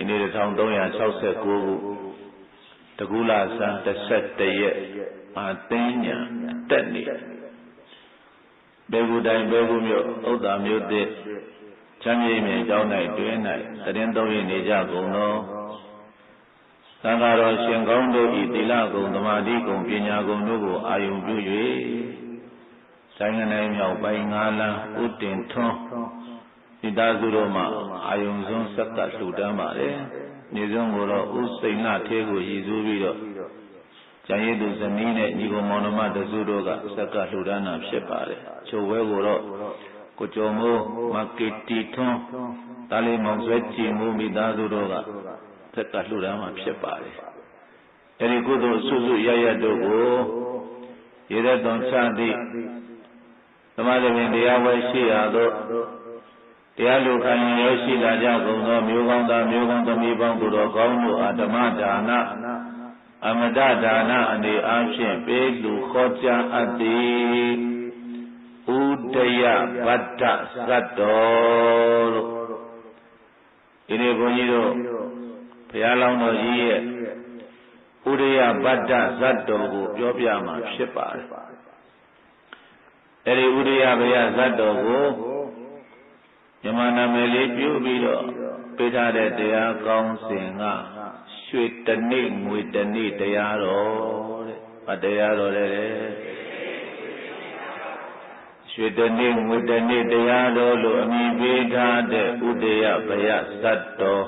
ဒီနေ့1369ခုတကူလာဆန်း17ရက်အာသိညာတက်နေဘေဂူတိုင်းဘေဂူမြို့ဥဒ္ဒါမြို့သစ်ချမ်းမြေမြေကျောင်း၌တွင်၌သတင်းသုံးရနေကြကုန်သောသံဃာတော်ရှင်ကောင်းတို့၏သီလဂုဏ်သမာဓိဂုဏ်ပညာဂုဏ်တို့ကိုအာယုံပြု၍ဆိုင်ငနိုင်မြောက်ပိုင်း၅လမ်းဥတင်ထွန်းမိသားစုတို့မှအာယုံဆုံးဆက်ကလှူဒန်းပါတယ်။နေဆုံးကိုတော့ဥစိန်လထေးကိုရည်စူးပြီးတော့ကျန်ရည်သူဇနီးနဲ့ညီကိုမောင်နှမတစုတို့ကဆက်ကလှူဒန်းတာဖြစ်ပါတယ်။ချုပ်ဝဲကိုတော့ကိုကျော်မိုးမကီတီထွန်းတာလီမောင်ဆွဲကြည်မှုမိသားစုတို့ကဆက်ကလှူဒန်းမှာဖြစ်ပါတယ်။အဲဒီကုသိုလ်ဆုစုရရတို့ကိုရေသက်သွန်ချသည့်သမာဓိပင်တရားဝဲရှိရသောတရားလူခံရရှိလာကြကုန်သောမျိုးကောင်းသားမျိုးကောင်းသမီးပေါင်းတို့တော်ကောင်းတို့အားဓမ္မဒါနအမတဒါနအနေအားဖြင့်ပေးလူခေါ်ကြားအပ်သည်ဥဒယဗတ္တသတ္တောလို့ဒီနေ့ဘုန်းကြီးတို့ဘုရားလောင်းတော်ကြီးရဲ့ဥဒယဗတ္တသတ္တောကိုပြောပြမှာဖြစ်ပါတယ်အဲဒီဥဒယဘယသတ္တောကိုမြမနာမည်လေးပြုပြီးတော့ပေးထားတဲ့တရားကောင်းစဉ်ကရွှေတနေ့ငွေတနေ့တရားတော်တဲ့။ဘာတရားတော်လဲ။ရွှေတနေ့ငွေတနေ့တရားတော်လို့အမည်ပေးထားတဲ့ဥဒယဘယသတ္တော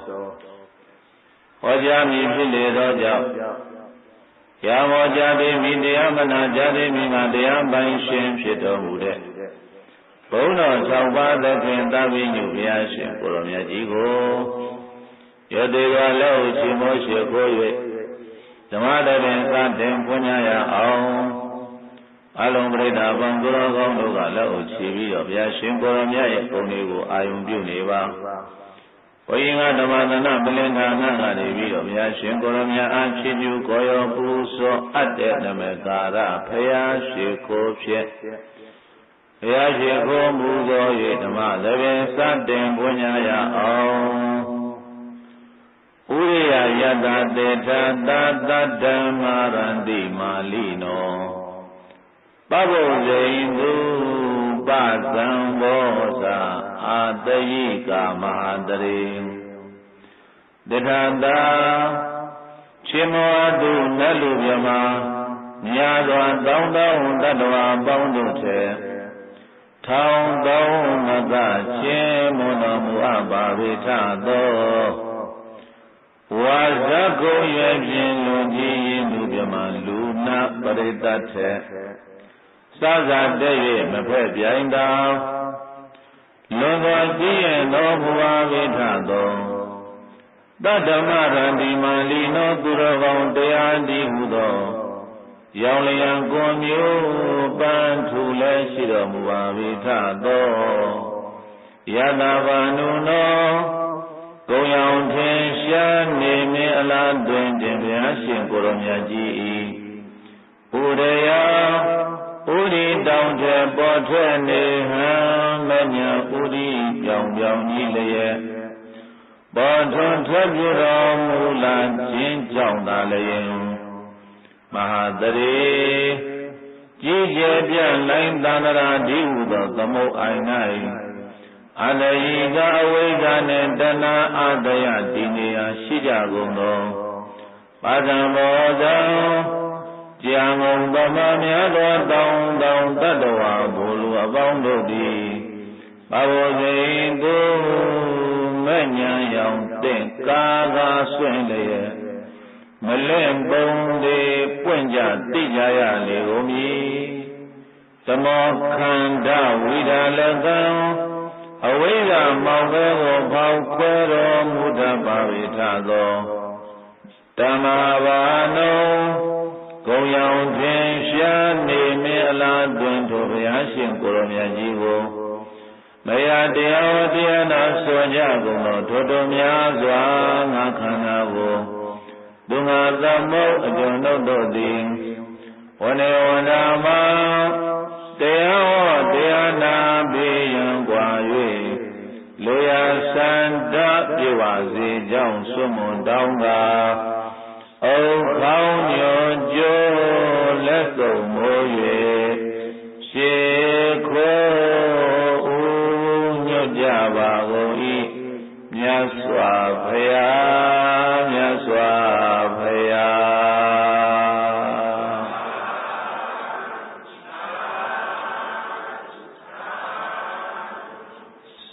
ဟောကြားမည်ဖြစ်လေသောကြောင့်ရာမောကြတိမိတရားမနာကြတိမိငါတရားပိုင်ရှင်ဖြစ်တော်မူတဲ့ဘုန်းတော်6ပါးသခင်သဗ္ဗညုဘုရားရှင်ကိုရောမြတ်ကြီးကိုရတေကလည်းဥချီမောရှိခိုး၍ဓမ္မတရင်စတင်ပွင့်ရအောင်အလုံးပရိသတ်ပေါင်းကိုရောကောင်းတို့ကလည်းဥချီပြီးတော့ဘုရားရှင်ကိုရောမြတ်ရဲ့ဂုဏ်တွေကိုအာယုံပြုနေပါဘုရင်ကဓမ္မသနာပလင်္ကာနာကနေပြီးတော့ဘုရားရှင်ကိုရောမြတ်အားချီးကျူးကိုရောပူဇော်အပ်တဲ့နမကာရဘုရားရှင်ကိုဖြင့်ဘုရားရှင်ကိုမူသော၍ဓမ္မသဘင်စတင်ပွင့်ရအောင်ဥရိယယတတေထာသတ္တဓမ္မာရန္တိမာလိနောပဗုဇိန်သူပသံဘောဇာအာတယိကာမဟာတရေတထာတာချေမောတုနတ်လူမြမများစွာတောင်းတောင်းတတ္တဝါပေါင်းတို့ထဲထောင်သောမကချင်းမွန်တော်မူအပ်ပါဝိထသောဝါဇကုံရဲ့ဖြင့်လူကြီးရင်လူပြမလူနာပရိသတ်ထက်စသတဲ့၍မဖက်ပြိုင်တောင်လွန်စွာကြည်ရင်တော်မူပါဝိထသောတတ္တမရန္တိမာလီနောသူတော်ကောင်းတရားတည်းဟုသောရောင်လျံကိုမျိုးပန်းထူလည်းရှိတော်မူပါဝိထသောယတဘာနုနောကုံရောင်ထင်ရှားနေမင်းအလားတွင်တင်ဘုရားရှင်ကိုရောမြတ်ကြီး၏ဥရယဥရိတောင်ထဲပေါ်ထွက်နေဟံမညာဥရိပြောင်ပြောင်ကြီးလျက်ပေါ်ထွန်းထွက်ပြတော်မူလာခြင်းကြောင့်သာလျင်မဟာတရေကြီးကျယ်ပြန့်လိုင်းသန္တရာဒီဟုသောသမုတ်အိုင်၌အတယိကအဝိဇ္ဇာနှင့်တဏှာအတယတည်နေရာရှိကြကုန်သောပါဇံဘောဇံကြာမုံပမများသောတောင်းတောင်းတတ္တဝါဘုလူအပေါင်းတို့သည်ပဝဇိန်သူမဉ္ဇဏ်ရောင်တင့်ကာကာဆွင့်လျက်မလင့်ပုံသည်ပွင့်ကြသိကြရလေကုန်မည်သမောခန္ဓဝိဒါလကံအဝိဇ္ဇာမောင်ပဲကိုဖောက်ခွဲတော်မူတတ်ပါ၏ထသောဓမ္မဘာနုကုံရောင်ဖြင့်ရှားနေမင်းအလားတွင်ထိုဘုရားရှင်ကိုရောမြတ်ကြီးကိုမယတရားဝတရားနာဆိုကြကုန်သောထိုတို့များစွာငါခန္ဓာကိုသူငါသမုတ်အကျွန်ုပ်တို့သည်ဝနေဝနာမတရားဟောတရားနာပေရန်กว่า၍ လူရစန္ဒပြေဝစီကြောင့်စွမွန်တောင်းကားအုပ်ခေါင်းညွန်ကျိုးလက်စုံမိုး၍ရှေခိုးဦးညွတ်ကြပါကုန်၏မြတ်စွာဘုရားမြတ်စွာဘုရား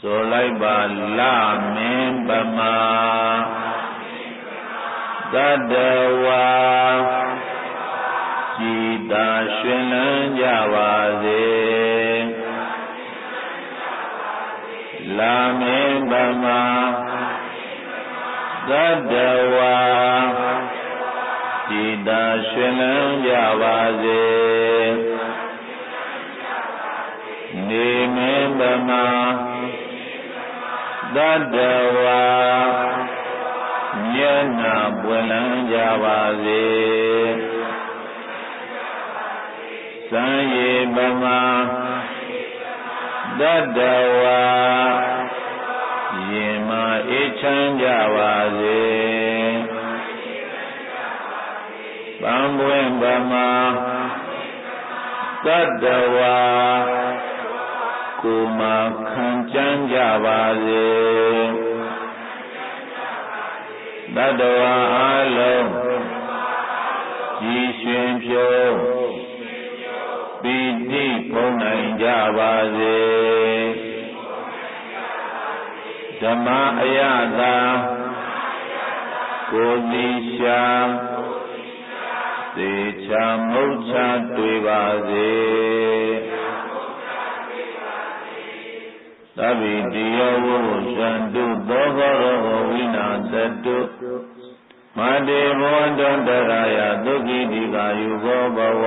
ဆိုလိုက်ပါလမင်းပမာသတ္တဝါကြည်သာရှင်လန်းကြပါစေလမင်းပမာသတ္တဝါကြည်သာရှင်လန်းကြပါစေနေမင်းပမာသတ္တဝါမျက်နှာပွင့်လန်းကြပါစေစံရေပမာသတ္တဝါရင်မအေးချမ်းကြပါစေပန်းပွင့်ပမာသတ္တဝါကိုယ်မှာခံကြမ်းကြပါစေတတ္တဝါအလုံးကြည်ရွှင်ဖြိုးပီတိဖုံးနိုင်ကြပါစေဓမ္မအယတာကိုယ်စီရှာသေချာမုတ်ချတွေ့ပါစေသဗ္ဗိတိယောဝုဇန္တုသောဘောရောဝိနာသတုမာတေဘောတန္တရာယသုခိတိကာယုဘောဘဝ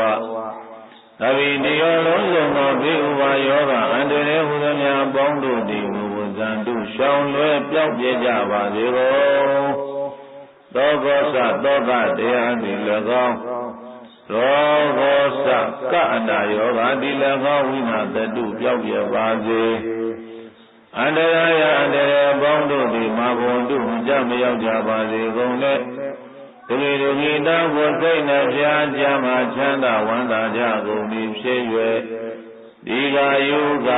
သဗ္ဗိတိယောလုံးစုံသောဘေးဥပါယောဂအန္တရာယ်ဟူသောများအပေါင်းတို့သည်ဝုဇန္တုရှောင်လွဲပြောက်ပြကြပါစေကုန်သောကောသသောကတရားသည်၎င်းရောဂောသကအနာယောဂသည်၎င်းဝိနာသတုပြောက်ပြပါစေအန္တရာယအန္တရာယ်ပေါင်းတို့သည်မာဘုံတို့ကြမရောက်ကြပါစေကုန်လေဒီလိုဒုက္ခိတဘုသိနှဖျားကြမှာချမ်းသာဝမ်းသာကြကုန်ပြီဖြစ်၍ဒီဃာယုက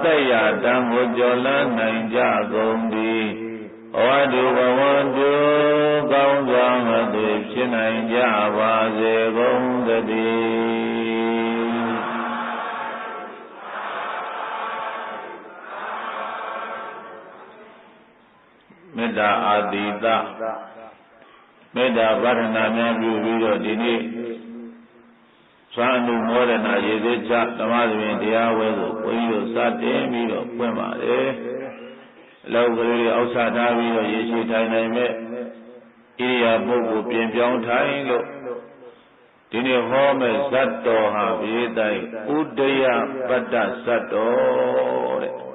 တက်ရတံကိုကြော်လန်းနိုင်ကြကုန်သည်ဘဝတုဘဝတုကောင်းစွာမသွေဖြစ်နိုင်ကြပါစေကုန်သတည်းမေတ္တာအာတိတမေတ္တာဗဒနာများပြုပြီးတော့ဒီနေ့သံဃာမောဒနာရေသေးချဓမ္မသဘင်တရားဝဲကိုဘုန်းကြီးတို့စတင်ပြီးတော့ဖွင့်ပါတယ်အလောက်ကလေးအောက်ဆထားပြီးတော့ရေရှိထိုင်နိုင်မဲ့ဣရိယာပုဂ္ဂိုလ်ပြင်ပြောင်းထိုင်လို့ဒီနေ့ဟောမဲ့ဇတ်တော်ဟာဘေးတိုင်းဥဒယပတ္တဇတ်တော်တဲ့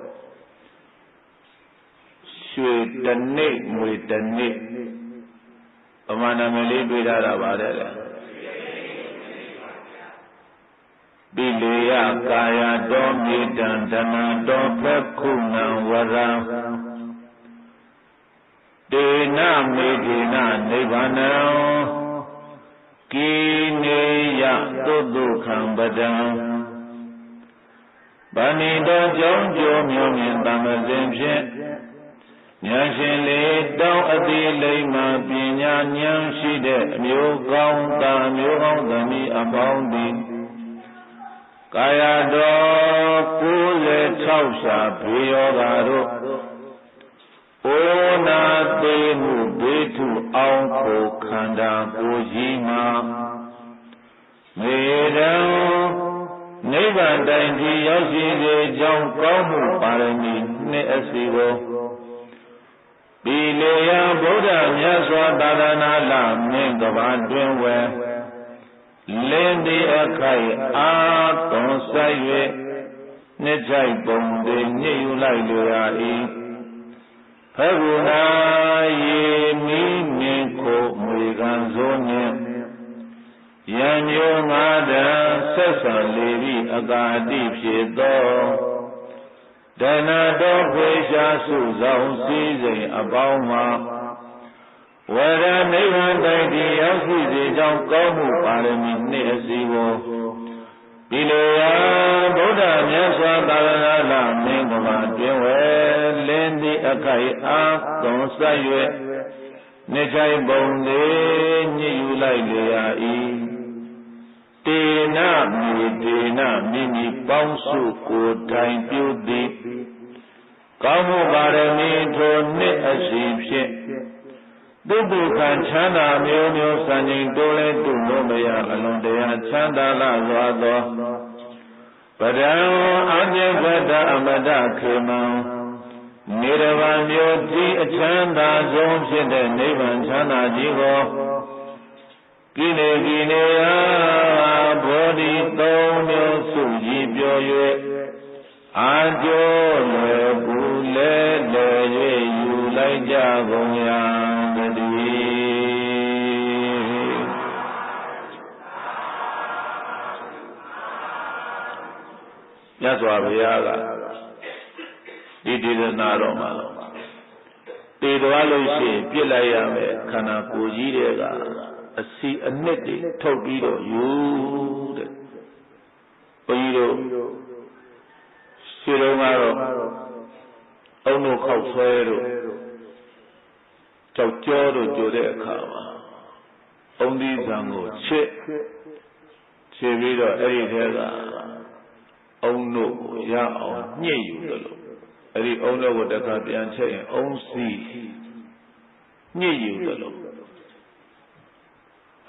ရွှေတနေ့ငွေတနေ့ပမာဏမလေးတွေ့ရတာပါတယ်လေပိလေယကာယတောမြေတံဓမ္မတောဖက်ခုနံဝရံတေနမေဒေနနိဗ္ဗာနံကိနေယသုတ္တုခံပဒံဗဏိတောကြောင့်ကြိုးမြောမြင်တမစဉ်ဖြင့်ဉာဏ်ရှင်လေးတောင်းအတိလိမ္မာပညာဉာဏ်ရှိတဲ့အမျိုးကောင်းသာမျိုးကောင်းသမီးအပေါင်းသည်ကာယတော်96ရှာဘေယောဂါတို့ဩနာသိမှုဘေထုအောင်ကိုခန္ဓာကိုယ်ကြီးမှာမေတံနိဗ္ဗာန်တိုင်ကြီးရောက်ရှိစေကြောင်းကောင်းမှုပါရမီနှစ်အစီကိုပိလေယဗုဒ္ဓမြတ်စွာသာသနာလမင်းကဘာတွင်ဝဲလင်းဒီအခိုက်အာသွန်ဆိုင်၍နှစ်ကြိုက်ပုံတွေညှိယူလိုက်လိုရ၏ဖဂုဏာယေမိမင်းကိုမွေကံစိုးနှင့်ယံမျိုးငါးတံဆက်ဆံလေပြီးအကာတိဖြစ်သော တဏတော်ဖေရှားစုဆောင်စည်းစိမ်အပေါင်းမှာဝရနိဗ္ဗာန်တိုင်တည်ရောက်ရှိစေကြောင်းကောင်းမှုပါရမီနှစ်အစီကိုဒီလိုရာဗုဒ္ဓမြတ်စွာသာသနာ့မင်းကမာတွင်ဝဲလင်းသည့်အခိုက်အားသွန်ဆက်၍နေချိုင်ပုံလေးညှိယူလိုက်လေရာ၏တေနမိတေနမိမိပေါင်းစုကိုယ်တိုင်ပြုသည်ကောင်းမှုပါရမီထိုနှစ်အစီဖြင့်ပုပ္ပုခံချမ်းသာမျိုးမျိုးစံချိန်တိုးလဲတုလို့မရအလွန်တရာချမ်းသာလာစွာသောပဒံအမြတ်ဗဒအမတခေမံနိရဗာန်မျိုးကြီးအချမ်းသာဆုံးဖြစ်တဲ့နိဗ္ဗာန်ချမ်းသာကြီးကိုကိလေကိနေယဘောဓိသုံးမျိုးစုကြီးပြော၍အာကျိုးလွယ်ကူလဲလဲ၍ယူလိုက်ကြကုန်ရာတည်းမြတ်စွာဘုရားကဒီဒေသနာတော်မှာတည်တော်လို့ရှိရင်ပြစ်လိုက်ရမယ်ခန္ဓာကိုယ်ကြီးတွေကအစီအနှစ်တွေထုတ်ပြီးတော့ယူတဲ့ဘုန်းကြီးတို့ရှင်းတော့ကတော့အုံတို့ခောက်ဆွဲတို့ကြောက်ကြောတို့ကြိုတဲ့အခါမှာအုံဒီဇံကိုချစ်ပြီးတော့အဲ့ဒီထဲကအုံတို့ကိုရအောင်ညှိယူတယ်လို့အဲ့ဒီအုံတို့ကိုတစ်ခါပြန်ချက်ရင်အုံစီညှိယူတယ်လို့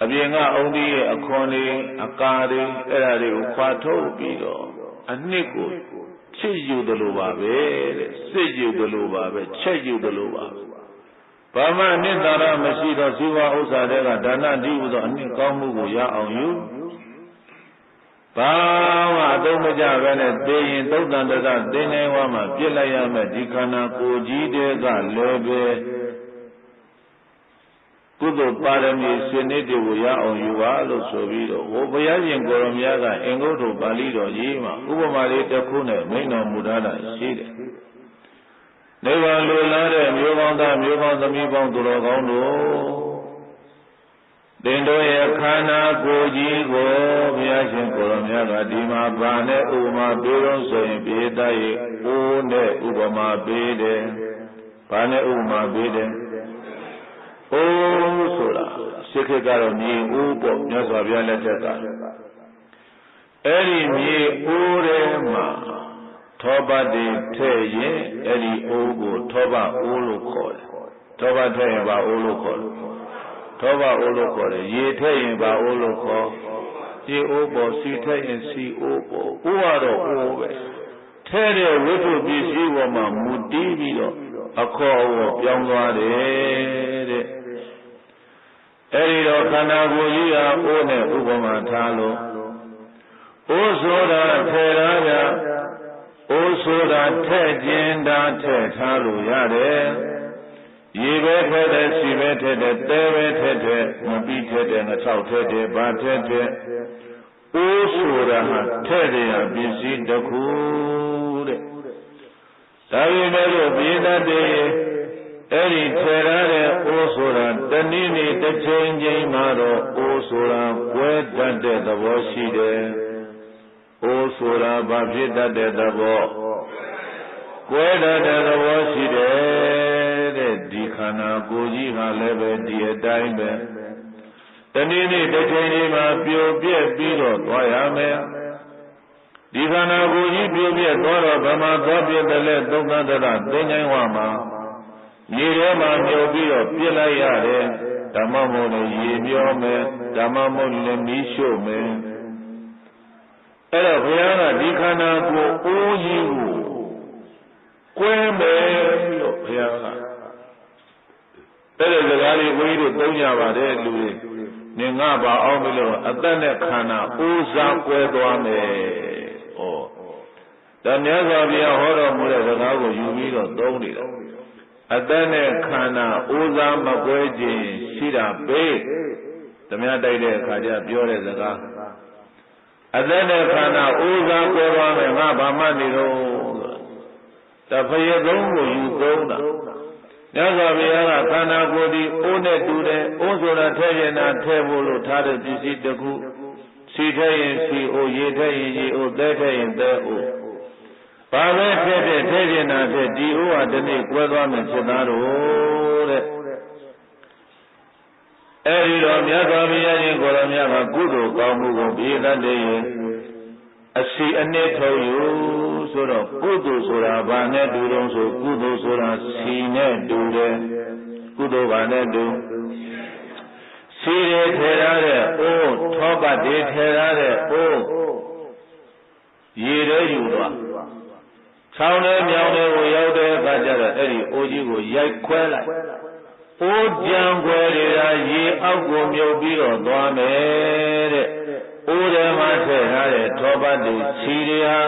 အပြင်ကအုံဒီရဲ့အခွန်လေးအကာတွေအဲ့ဒါတွေကိုခွာထုတ်ပြီးတော့အနှစ်ကိုချစ်ယူတယ်လို့ပါပဲတဲ့စစ်ယူတယ်လို့ပါပဲချက်ယူတယ်လို့ပါဘာမှအနှစ်သာရမရှိတော့ဇီဝဥစ္စာတွေကဒါနတိဟုသောအနှစ်ကောင်းမှုကိုရအောင်ယူဘာမှအသုံးမကျပဲနဲ့သိရင်သုတ်တန်တကသိနေဝါမှာပြစ်လိုက်ရမယ်ဒီခန္ဓာကိုယ်ကြီးတွေကလည်းပဲကုသိုလ်ပါရမီစနစ်တွေကိုရအောင်ယူပါလို့ဆိုပြီးတော့ဘုရားရှင်ကိုရောမြတ်ကအင်္ဂုတ္တပါဠိတော်ကြီးမှာဥပမာလေးတစ်ခုနဲ့မိန့်တော်မူထားတာရှိတယ်။နိဗ္ဗာန်လိုလားတဲ့မျိုးကောင်းသားမျိုးကောင်းသမီးပေါင်းသူတော်ကောင်းတို့သင်တို့ရဲ့ခန္ဓာကိုယ်ကြီးကိုဘုရားရှင်ကိုရောမြတ်ကဒီမှာဗာနဲ့ဥပမာပေးတော့ဆိုရင်ပြေးသားရဲ့အိုးနဲ့ဥပမာပေးတယ်။ဗာနဲ့ဥပမာပေးတယ်။အိုးဆိုတာရှစ်ခေတ်ကတော့မြေအိုးပေါ့မြတ်စွာဘုရားလက်ထက်ကအဲ့ဒီမြေအိုးထဲမှာထောပတ်တွေထည့်ရင်အဲ့ဒီအိုးကိုထောပတ်အိုးလို့ခေါ်တယ်ထောပတ်ထည့်ရင်ဘာအိုးလို့ခေါ်လဲထောပတ်အိုးလို့ခေါ်တယ်ရေထည့်ရင်ဘာအိုးလို့ခေါ်ရေအိုးပေါ်စီထည့်ရင်စီအိုးပေါ်အိုးကတော့အိုးပဲထဲတဲ့ဝိတုပစ္စည်းပေါ်မှာမူတည်ပြီးတော့အခေါ်အဝေါ်ပြောင်းသွားတယ်တဲ့အဲဒီတော့ခန္ဓာကိုယ်ကြီးဟာအိုးနဲ့ဥပမာထားလို့အိုးဆိုတာထဲထားကြအိုးဆိုတာထဲ့ကျင်တာထဲ့ထားလို့ရတယ်ရေပဲထဲ့တယ်စီပဲထဲ့တယ်သဲပဲထဲ့တယ်မပြီးထဲ့တယ်ငဆောက်ထဲ့တယ်ဘာထဲ့တယ်အိုးဆိုတာဟာထဲ့တယ်ပစ္စည်းတစ်ခုတဲ့ဒါပေမဲ့လို့ပြည်သားတွေအဲ့ဒီထဲရတဲ့အိုးဆိုတာတနည်းနည်းတစ်ချိန်ချိန်မှာတော့အိုးဆိုတာကွဲတတ်တဲ့သဘောရှိတယ်။အိုးဆိုတာဘာဖြစ်တတ်တဲ့သဘောကွဲတတ်တဲ့သဘောရှိတယ်တဲ့ဒီခန္ဓာကိုယ်ကြီးဟာလည်းပဲဒီအတိုင်းပဲတနည်းနည်းတစ်ချိန်ချိန်မှာပြိုပြက်ပြီးတော့သွားရမယ်။ဒီခန္ဓာကိုယ်ကြီးပြိုပြက်သွားတော့ဗမာသွားပြတဲ့လက်သုံးသတ္တရသိဉ္ဇိုင်းဝမှာရေထဲမှာမြုပ်ပြီးတော့ပြစ်လိုက်ရတယ်ဓမ္မမို့လည်းရေမျောမယ်ဓမ္မမို့လည်းမီးရှို့မယ်အဲ့တော့ဘုရားကဒီခန္ဓာကိုယ်အိုးကြီးကိုကွဲမယ်လို့ဘုရားကအဲ့ဒီစကားလေးဘုန်းကြီးတို့သုံးကြပါတယ်လူတွေနင်ငါပါအောင်ပြီလို့အသက်နဲ့ခန္ဓာအိုးစားကွဲသွားမယ်ဩဒါမြတ်စွာဘုရားဟောတော်မူတဲ့စကားကိုယူပြီးတော့သုံးနေတာအသက်နဲ့ခန္ဓာအိုးစားမကွဲခြင်းရှိတာပဲဓမ္မတိုက်တဲ့အခါကျပြောတဲ့စကားအသက်နဲ့ခန္ဓာအိုးစားကွဲသွားမယ်ငါဘာမှနေတော့ တဖယသုံးကိုယူသုံးတာမြတ်စွာဘုရားကခန္ဓာကိုယ်ဒီအိုးနဲ့တူတယ်အိုးဆိုတာထဲရင်နာထဲဖို့လို့ထားတဲ့ပစ္စည်းတစ်ခုစီထဲရင်စီအိုးရေထဲရင်ရေအိုးသဲထဲရင်သဲအိုးဘာပဲဖြစ်ဖြစ်ထဲရင်နာဖြစ်ဒီအိုးဟာဒီနေ့ကွဲသွားမယ်ဖြစ်သားတော့တဲ့အဲဒီတော့မြတ်စွာဘုရားရှင်ကိုယ်တော်မြတ်ကကုသိုလ်ကောင်းမှုကိုပြည်တတ်တယ်ရင်အစီအနှစ်ထုတ်ယူဆိုတော့ကုသိုလ်ဆိုတာဘာနဲ့တူတုံးဆိုကုသိုလ်ဆိုတာစီနဲ့တူတယ်ကုသိုလ်ဘာနဲ့တူစီတွေထည့်ထားတဲ့အိုးထောပတ်တွေထည့်ထားတဲ့အိုးရေတွေယူသွားဆောင်းတဲ့မြောင်တွေကိုရောက်တဲ့အခါကျတော့အဲ့ဒီအိုးကြီးကိုရိုက်ခွဲလိုက်အိုးကြံခွဲတွေကရေအောက်ကိုမြုပ်ပြီးတော့သွားမယ်တဲ့အိုးထဲမှာထည့်ထားတဲ့ထောပတ်တွေခြီတွေဟာ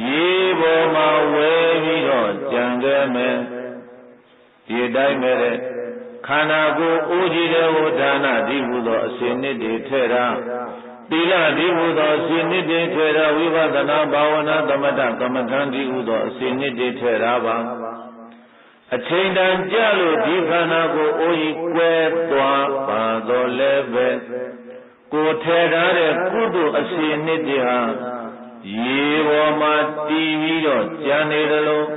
ရေပေါ်မှာဝဲပြီးတော့ကြံခဲ့မယ်ဒီတိုင်းပဲတဲ့ခန္ဓာကိုယ်အိုးကြီးတွေကိုဒါနဒီဟုသောအစဉ်နှစ်တွေထည့်ထားသီလဒီဟုသောအစဉ်နှစ်တွေထည့်ထားဝိပဿနာဘာဝနာသမထကမ္မထံဒီဟုသောအစဉ်နှစ်တွေထည့်ထားပါအချိန်တန်ကြလို့ဒီခန္ဓာကိုယ်အိုးကြီးကွဲသွားပါတော့လည်းပဲကိုယ်ထဲထားတဲ့ကုသိုလ်အစီအနှစ်တွေဟာရေပေါ်မှာတည်ပြီးတော့ကျန်နေတယ်လို့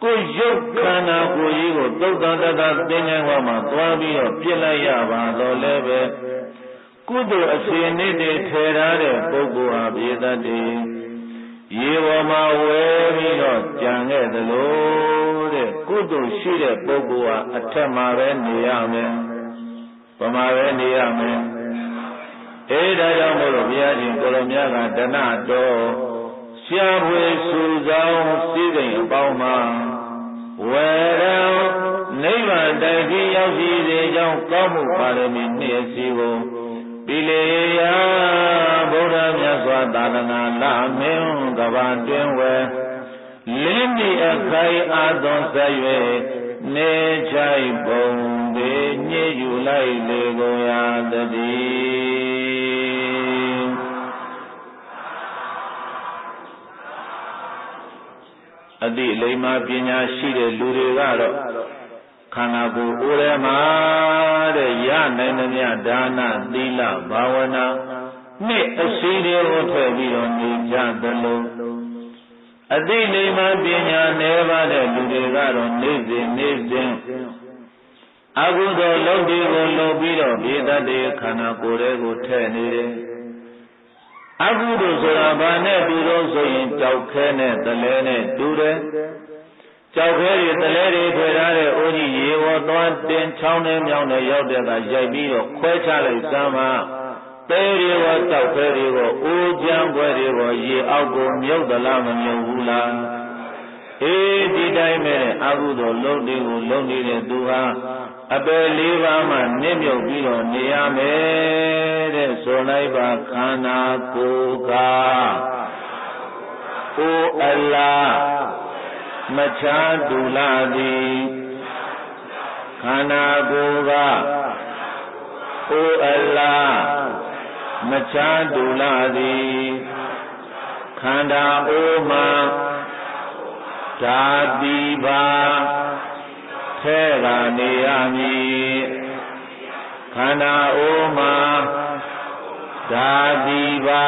ကိုယ်ရုပ်ခန္ဓာကိုယ်ကြီးကိုသုတ်တန်တတသင်္ကန်းဟောမှာသွားပြီးတော့ပြစ်လိုက်ရပါတော့လည်းပဲကုသိုလ်အစီအနှစ်တွေထဲထားတဲ့ပုဂ္ဂိုလ်ဟာပြေတတ်တယ်ရေပေါ်မှာဝဲပြီးတော့ကြံခဲ့တယ်လို့တဲ့ကုသိုလ်ရှိတဲ့ပုဂ္ဂိုလ်ဟာအထက်မှာပဲနေရမယ်ပမာပဲနေရမယ်ဒါကြောင့်မို့လို့ဘုရားရှင်ကိုလိုမြတ်ကတဏတော်ရှားဖွေစုဆောင်စည်းစိမ်အပေါင်းမှာဝေရံနိဗ္ဗာန်တိုက်ကြီးရောက်ရှိစေကြောင်းကောင်းမှုပါရမီနှစ်စီကိုပိလေယဗုဒ္ဓမြတ်စွာသာသနာလာမင်းကဘာတွင်ဝဲလင်းဒီအခိုင်အာသွန်ဆက်၍နေချိုင်ပုံတွေညှိယူလိုက်လေကုန်ရတည်းအတိလိမ္မာပညာရှိတဲ့လူတွေကတော့ခန္ဓာကိုယ်အိုးထဲမှာတဲ့ရနိုင်သမျှဒါနသီလဘာဝနာနှစ်အစီတွေကိုထည့်ပြီးတော့နေကြသလိုအတိလိမ္မာပညာနည်းပါတဲ့လူတွေကတော့နေ့စဉ်အကုသိုလ်လုပ်တွေကိုလုပ်ပြီးတော့ပြေတတ်တဲ့ခန္ဓာကိုယ်တွေကိုထည့်နေတယ်အကုသိုလ်ဆိုတာဘာနဲ့တူတော့ဆိုရင်ကြောက်ခဲနဲ့တလဲနဲ့တူတယ်ကြောက်ခဲတွေတလဲတွေထွေထားတဲ့အိုးကြီးရေပေါ်သွားတင်ချောင်းနဲ့မြောင်းနဲ့ရောက်တဲ့ကရိုက်ပြီးတော့ခွဲချလိုက်စမ်းပါတဲတွေကကြောက်ခဲတွေကအိုးကြမ်းခွဲတွေကရေအောက်ကိုမြုပ်သလားမမြုပ်ဘူးလားဒီတိုင်းပဲအကုသိုလ်လုပ်တွေကိုလုပ်နေတဲ့သူဟာအပယ်လေးပါးမှနစ်မြုပ်ပြီးတော့နေရမယ်တဲ့ဆိုလိုက်ပါခန္ဓာကိုယ်ကအိုအလားမချားတူလာသည်ခန္ဓာကိုယ်ကအိုအလားမချားတူလာသည်ခန္ဓာအိုမှာဓာတိပါထဲကနေရမည်ခန္ဓာအိုမှာဓာတိပါ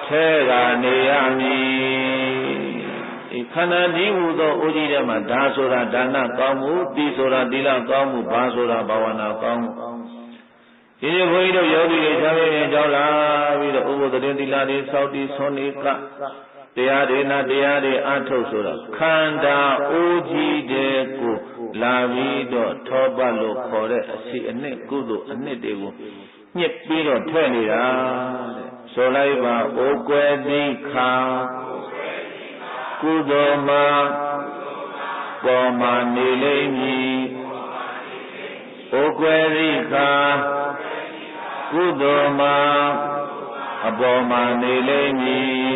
ထဲကနေရမည်ခန္ဓာဒီဟူသောအိုးကြီးထဲမှာဓာဆိုတာဒါနကောင်းမှုသီဆိုတာသီလကောင်းမှုဘာဆိုတာဘာဝနာကောင်းမှုဒီနေ့ဘုန်းကြီးတို့ယောဂီတွေသာမင်းကြောင်းလာပြီးတော့ဥပဒတိသီလတွေစောင့်တည်ဆွန်နေကတရားတွေနာတရားတွေအထုတ်ဆိုတာခန္ဓာအိုးကြီးတဲ့ကိုလာပြီးတော့ထောပတ်လို့ခေါ်တဲ့အစီအနှစ်ကုသိုလ်အနှစ်တွေကိုညှစ်ပြီးတော့ထည့်နေတာတဲ့ဆိုလိုက်ပါအိုကွယ်တိခါကုသိုလ်မှာပေါ်မှာနေလိမ့်မည်အိုကွယ်တိခါကုသိုလ်မှာအပေါ်မှာနေလိမ့်မည်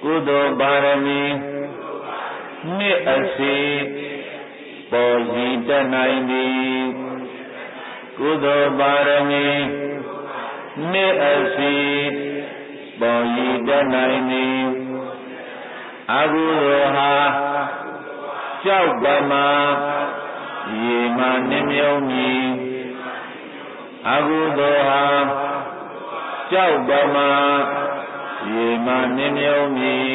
ကုသိုလ်ပါရမီနှစ်အစီပေါ်စီတတ်နိုင်သည်ကုသိုလ်ပါရမီနှစ်အစီပေါ်စီတတ်နိုင်သည် အကုသိုလ်ဟာကြောက်ပမာရေမာနှင်းမြုံမည်အကုသိုလ်ဟာကြောက်ပမာရေမာနှင်းမြုံမည်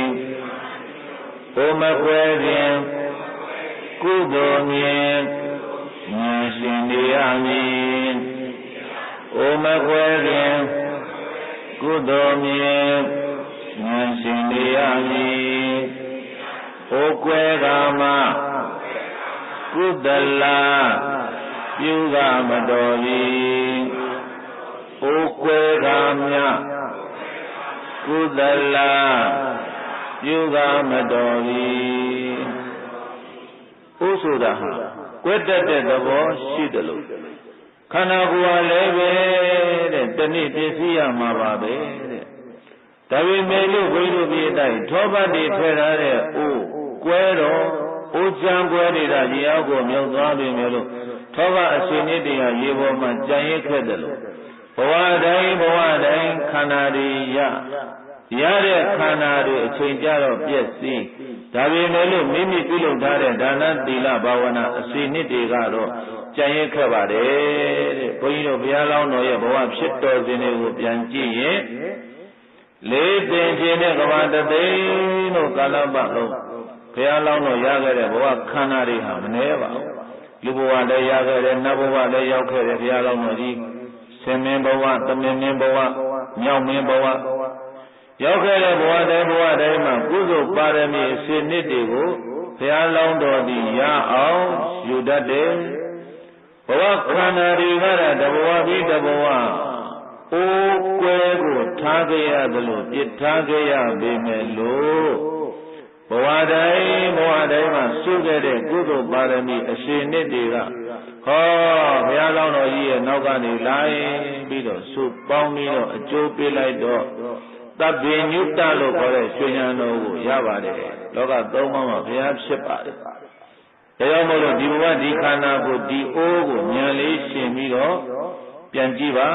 ဘုမခွဲခြင်းကုသိုလ်မြင်ဉာဏ်ရှင်နေရမည်အိုမခွဲခြင်းကုသိုလ်မြင်ဉာဏ်ရှင်နေရမည်အိုကွယ်ကာမကုသလပြုကမတော်၏အိုကွယ်ကာမြကုသလပြုကမတော်၏ဥဆိုတာဟာကွဲတတ်တဲ့သဘောရှိတယ်လို့ခန္ဓာကိုယ်ဟာလည်းပဲတဲ့တနည်းပစ္စည်းရမှာပါပဲတဲ့ဒါပေမဲ့လို့ဘုရားပြည့်တိုင်းထောပတ်တွေထဲထားတဲ့အိုးကွဲတော့အိုးချမ်းကွဲနေတာရေအောက်ကိုမြုပ်သွားပြီမယ်လို့ထောပတ်အရှင်နေတရားရေပေါ်မှာကြံရစ်ခဲ့တယ်လို့ဘဝတိုင်းခန္ဓာတွေရတဲ့ခန္ဓာတွေအချိန်ကြတော့ပြည့်စည်ဒါပေမဲ့လို့မိမိပြုလုပ်ထားတဲ့ဒါနသီလဘာဝနာအစီအနှစ်တွေကတော့ကြံရစ်ခဲ့ပါတယ်တဲ့ဘုန်းကြီးတို့ဘုရားလောင်းတော်ရဲ့ဘဝဖြစ်တော်စဉ်တွေကိုပြန်ကြည့်ရင်လေးသင်ခြင်းနဲ့ကဘာတသိန်းတို့ကာလပတ်လုံးဘုရားလောင်းတော်ရခဲ့တဲ့ဘဝခန္ဓာတွေဟာမနှဲပါဘူးလူဘဝလည်းရခဲ့တယ်နတ်ဘဝလည်းရောက်ခဲ့တယ်ဘုရားလောင်းတော်ကြီးဆင်မင်းဘဝသမင်မင်းဘဝမြောက်မင်းဘဝရောက်ခဲ့တဲ့ဘဝတိုင်းမှာကုသိုလ်ပါရမီအစီအနှစ်တွေကိုဘုရားလောင်းတော်သည်ရအောင်ယူတတ်တယ်ဘဝခန္ဓာတွေကတဘဝပြီးတဘဝအိုးကွဲကိုထားခဲ့ရသလိုပြစ်ထားခဲ့ရပေမဲ့လို့ဘဝတိုင်းမှာစုခဲ့တဲ့ကုသိုလ်ပါရမီအစီအနှစ်တွေကဟောဘုရားလောင်းတော်ကြီးရဲ့နောက်ကနေလိုက်ပြီးတော့စုပေါင်းပြီးတော့အကျိုးပေးလိုက်တော့တပ္ပိညုတလို့ခေါ်တဲ့ရွှေဉာဏ်တော်ကိုရပါတယ်လောကသုံးပါးမှာဘုရားဖြစ်ပါတယ်ဒါကြောင့်မို့လို့ဒီဘဝဒီခန္ဓာကိုဒီအိုးကိုဉာဏ်လေးရှင်ပြီးတော့ပြန်ကြည့်ပါ